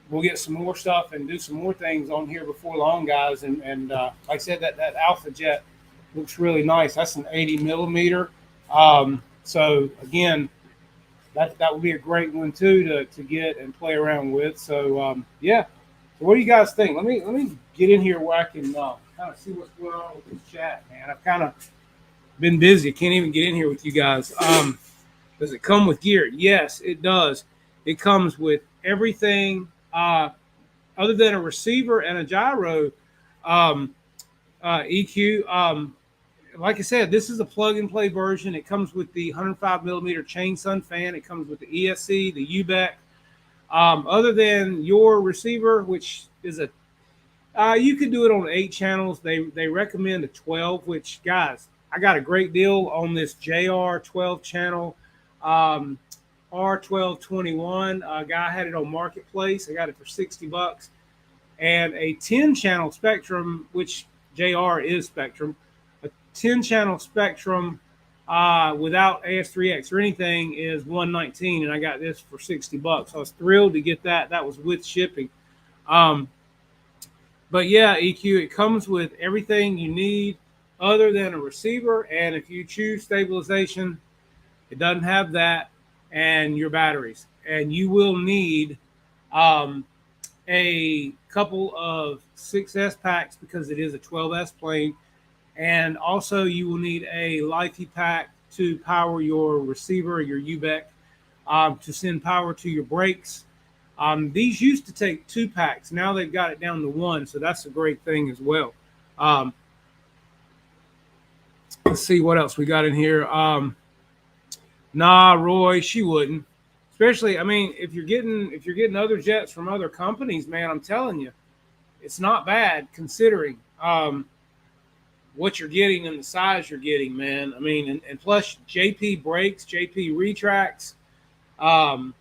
A: we'll get some more stuff and do some more things on here before long, guys. And like I said, that Alpha Jet looks really nice. That's an 80 millimeter. So again, that would be a great one too to get and play around with. So yeah. So what do you guys think? Let me get in here where I can kind of see what's going on with this chat, man. I've kind of been busy. Can't even get in here with you guys. Does it come with gear? Yes, it does. It comes with everything other than a receiver and a gyro EQ. Like I said, this is a plug-and-play version. It comes with the 105 millimeter chain sun fan. It comes with the ESC, the UBEC. Other than your receiver, which is you can do it on 8 channels. They recommend a 12, which, guys, I got a great deal on this JR 12 channel R1221. Guy had it on Marketplace. I got it for $60. And a 10 channel Spectrum, which JR is Spectrum, a 10 channel Spectrum without AS3X or anything is $119, and I got this for $60. I was thrilled to get that. That was with shipping. But yeah, EQ, it comes with everything you need other than a receiver, and if you choose stabilization, it doesn't have that, and your batteries. And you will need a couple of 6S packs because it is a 12S plane. And also you will need a Lifey pack to power your receiver, your UBEC, to send power to your brakes. These used to take 2 packs. Now they've got it down to 1, so that's a great thing as well. Let's see what else we got in here. Nah, Roy, she wouldn't. Especially, I mean, if you're getting other jets from other companies, man, I'm telling you, it's not bad considering what you're getting and the size you're getting, man. I mean, and plus JP brakes, JP retracts, the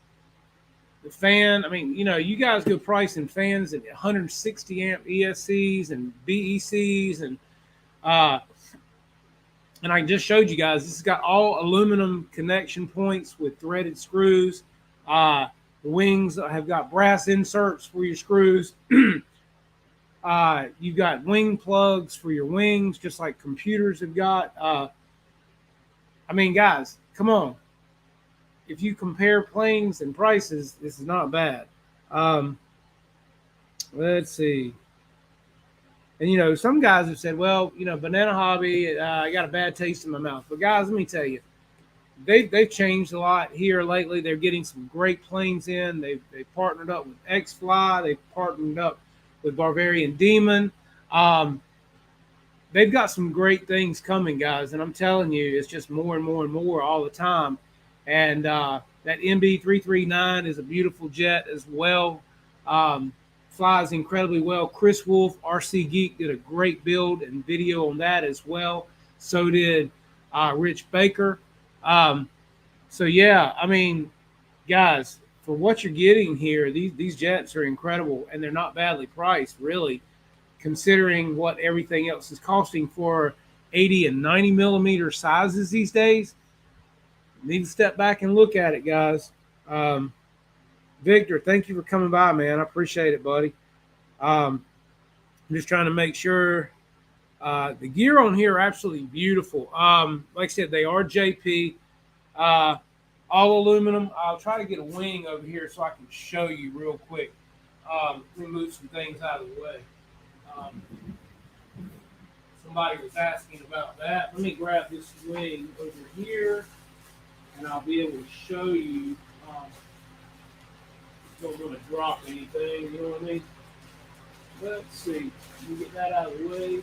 A: fan. I mean, you know, you guys go pricing fans at 160 amp ESCs and BECs and I just showed you guys, this has got all aluminum connection points with threaded screws. The wings have got brass inserts for your screws. You've got wing plugs for your wings, just like computers have got. I mean, guys, come on. If you compare planes and prices, this is not bad. Let's see. And, you know, some guys have said, well, you know, Banana Hobby, I got a bad taste in my mouth. But, guys, let me tell you, they've changed a lot here lately. They're getting some great planes in. They've partnered up with X-Fly. They've partnered up with Bavarian Demon. They've got some great things coming, guys. And I'm telling you, it's just more and more and more all the time. And that MB339 is a beautiful jet as well. Flies incredibly well. Chris Wolf, RC Geek, did a great build and video on that as well. So did Rich Baker. So, yeah, I mean, guys, for what you're getting here, these jets are incredible, and they're not badly priced, really, considering what everything else is costing for 80 and 90 millimeter sizes these days. Need to step back and look at it, guys. Victor, thank you for coming by, man. I appreciate it, buddy. I'm just trying to make sure the gear on here are absolutely beautiful. Like I said, they are JP, all aluminum. I'll try to get a wing over here so I can show you real quick. Let me move some things out of the way. Somebody was asking about that. Let me grab this wing over here, and I'll be able to show you. Don't want to drop anything, you know what I mean? Let's see. Let me get that out of the way.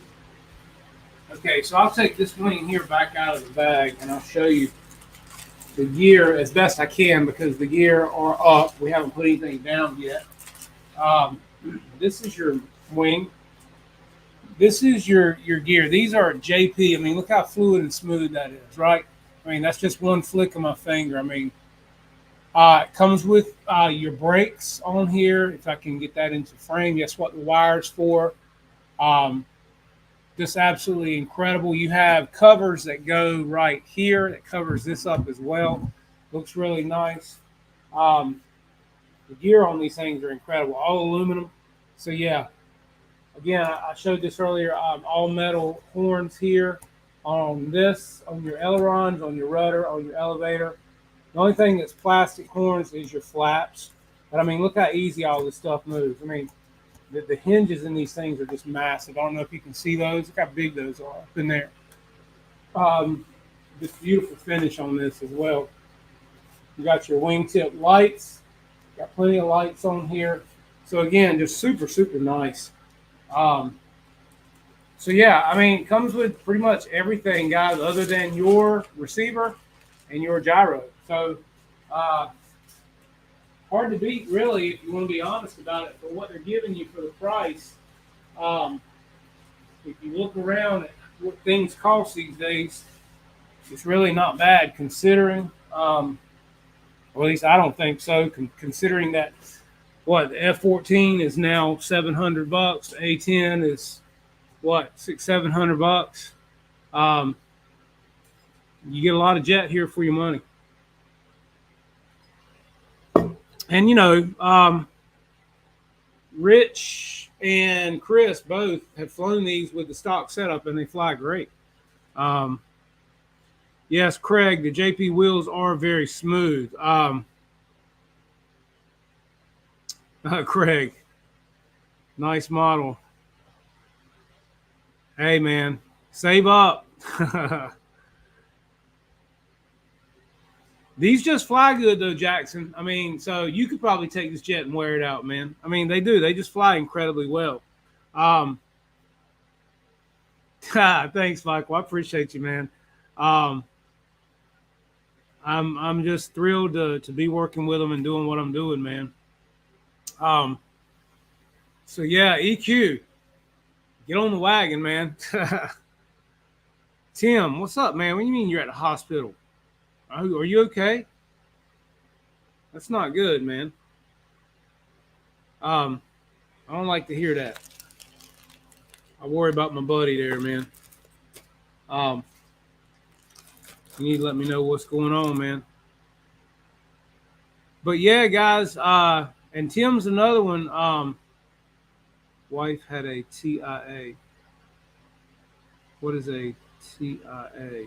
A: Okay, so I'll take this wing here back out of the bag, and I'll show you the gear as best I can because the gear are up. We haven't put anything down yet. This is your wing. This is your gear. These are JP. I mean, look how fluid and smooth that is, right? I mean, that's just one flick of my finger. I mean, it comes with your brakes on here. If I can get that into frame, that's what the wire's for. Just absolutely incredible. You have covers that go right here that covers this up as well. Looks really nice. Um, the gear on these things are incredible. All aluminum. So yeah, again, I showed this earlier. All metal horns here on this, on your ailerons, on your rudder, on your elevator. The only thing that's plastic horns is your flaps. But I mean, look how easy all this stuff moves. I mean, the hinges in these things are just massive. I don't know if you can see those. Look how big those are up in there. This beautiful finish on this as well. You got your wingtip lights. Got plenty of lights on here. So again, just super, super nice. So yeah, I mean, it comes with pretty much everything, guys, other than your receiver and your gyro. So hard to beat, really, if you want to be honest about it, for what they're giving you for the price. If you look around at what things cost these days, it's really not bad considering. Or at least I don't think so. Considering that, what, the F-14 is now $700, the A-10 is what, $600-700. You get a lot of jet here for your money. And you know, Rich and Chris both have flown these with the stock setup, and they fly great. Yes, Craig, the JP wheels are very smooth. Craig, nice model. Hey, man, save up. These just fly good, though, Jackson. I mean, so you could probably take this jet and wear it out, man. I mean, they do. They just fly incredibly well. Thanks, Michael. I appreciate you, man. I'm just thrilled to be working with them and doing what I'm doing, man. So yeah, EQ, get on the wagon, man. Tim, what's up, man? What do you mean you're at the hospital? Are you okay? That's not good, man. I don't like to hear that. I worry about my buddy there, man. You need to let me know what's going on, man. But yeah, guys, and Tim's another one. Wife had a TIA. What is a TIA?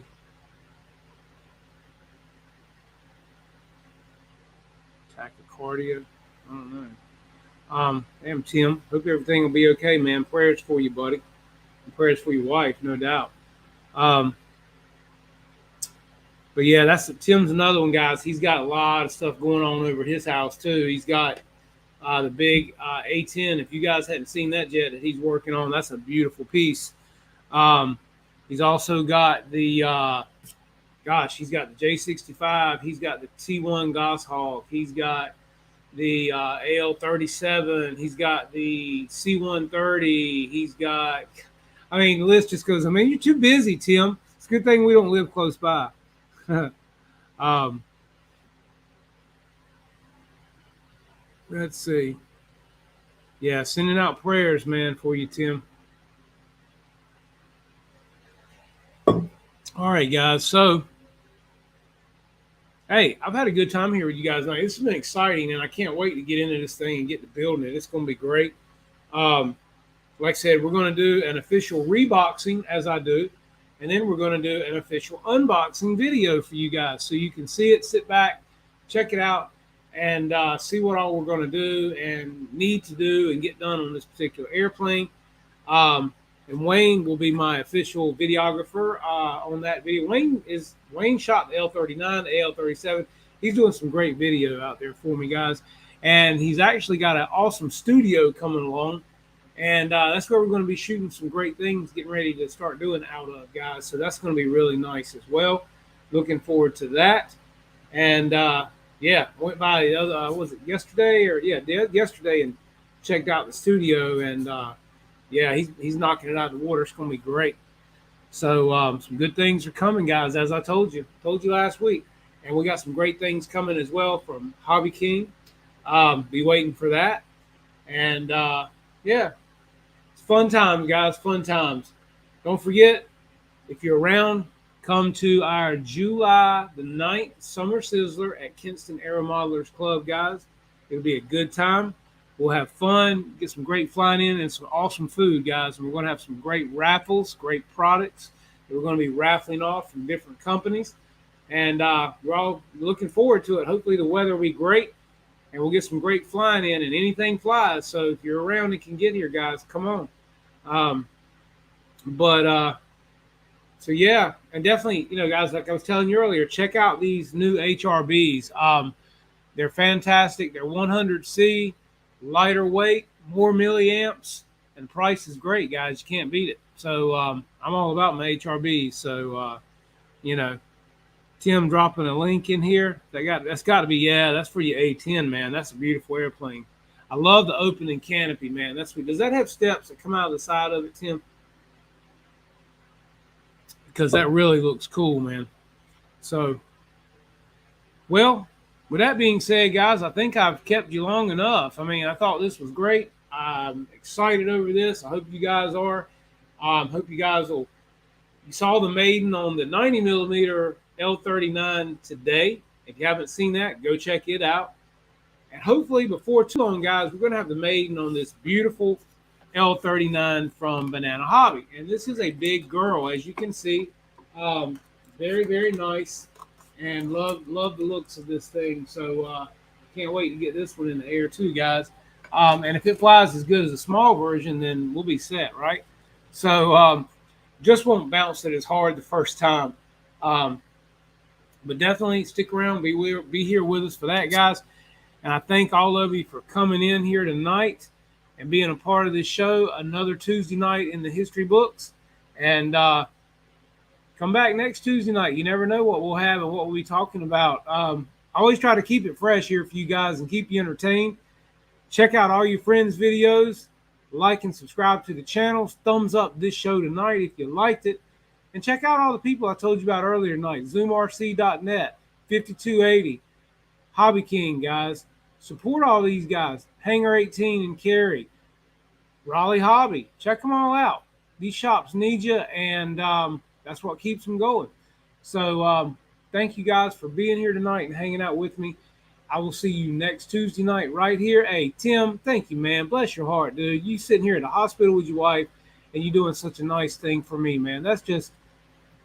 A: Tachycardia? I don't know. Damn, Tim. Hope everything will be okay, man. Prayers for you, buddy. And prayers for your wife, no doubt. But yeah, Tim's another one, guys. He's got a lot of stuff going on over his house too. He's got the big A10. If you guys hadn't seen that jet that he's working on, that's a beautiful piece. He's also got the he's got the J65. He's got the T1 Goshawk. He's got the AL-37. He's got the C-130. He's got, I mean, the list just goes. I mean, you're too busy, Tim. It's a good thing we don't live close by. Let's see. Yeah, sending out prayers, man, for you, Tim. All right, guys. So, hey, I've had a good time here with you guys. This has been exciting, and I can't wait to get into this thing and get to building it. It's going to be great. Like I said, we're going to do an official reboxing as I do. And then we're going to do an official unboxing video for you guys so you can see it, sit back, check it out, and see what all we're going to do and need to do and get done on this particular airplane. And Wayne will be my official videographer on that video. Wayne shot the L-39, the AL-37. He's doing some great video out there for me, guys. And he's actually got an awesome studio coming along. And that's where we're going to be shooting some great things, getting ready to start doing out of, guys. So that's going to be really nice as well. Looking forward to that. And, yeah, went by the other, was it yesterday? Yesterday and checked out the studio. And, yeah, he's knocking it out of the water. It's going to be great. So some good things are coming, guys, as I told you last week. And we got some great things coming as well from Hobby King. Be waiting for that. And, yeah. Fun times, guys. Fun times. Don't forget, if you're around, come to our July the 9th Summer Sizzler at Kinston Aero Modelers Club, guys. It'll be a good time. We'll have fun, get some great flying in, and some awesome food, guys. And we're going to have some great raffles, great products that we're going to be raffling off from different companies. And we're all looking forward to it. Hopefully the weather will be great, and we'll get some great flying in, and anything flies. So if you're around and can get here, guys, come on. So yeah, and definitely, guys, like I was telling you earlier, check out these new HRBs. They're fantastic. They're 100C, lighter weight, more milliamps, and the price is great, guys. You can't beat it. So I'm all about my HRBs. So Tim dropping a link in here. That's got to be, that's for your A10, man. That's a beautiful airplane. I love the opening canopy, man. That's sweet. Does that have steps that come out of the side of it, Tim? Because that really looks cool, man. So, well, with that being said, guys, I think I've kept you long enough. I mean, I thought this was great. I'm excited over this. I hope you guys are. Hope you guys will. You saw the Maiden on the 90 millimeter L-39 today. If you haven't seen that, go check it out. And hopefully before too long, guys, we're going to have the Maiden on this beautiful L-39 from Banana Hobby. And this is a big girl, as you can see. Very, very nice. And love the looks of this thing. So can't wait to get this one in the air too, guys. And if it flies as good as a small version, then we'll be set, right? So just won't bounce it as hard the first time. But definitely stick around, be here with us for that, guys. And I thank all of you for coming in here tonight and being a part of this show. Another Tuesday night in the history books. And come back next Tuesday night. You never know what we'll have and what we'll be talking about. I always try to keep it fresh here for you guys and keep you entertained. Check out all your friends' videos. Like and subscribe to the channel. Thumbs up this show tonight if you liked it. And check out all the people I told you about earlier tonight. ZoomRC.net, 5280, Hobby King, guys. Support all these guys. Hangar 18 and Cary, Raleigh Hobby. Check them all out. These shops need you, and that's what keeps them going. So thank you guys for being here tonight and hanging out with me. I will see you next Tuesday night right here. Hey, Tim, thank you, man. Bless your heart, dude. You sitting here in the hospital with your wife, and you doing such a nice thing for me, man. That's just,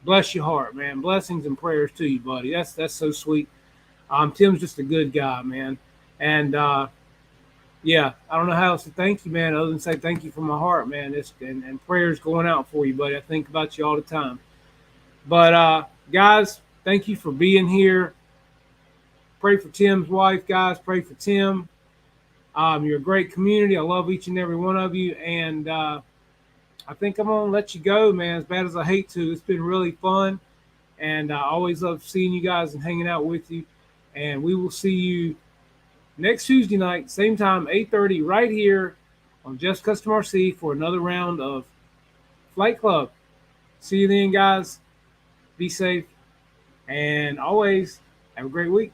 A: bless your heart, man. Blessings and prayers to you, buddy. That's so sweet. Tim's just a good guy, man. And yeah, I don't know how else to thank you, man, other than say thank you from my heart, man. And prayers going out for you, buddy. I think about you all the time. But guys, thank you for being here. Pray for Tim's wife, guys. Pray for Tim. You're a great community. I love each and every one of you. And I think I'm going to let you go, man, as bad as I hate to. It's been really fun. And I always love seeing you guys and hanging out with you. And we will see you next Tuesday night, same time, 8:30, right here on Just Custom RC for another round of Flight Club. See you then, guys. Be safe. And always have a great week.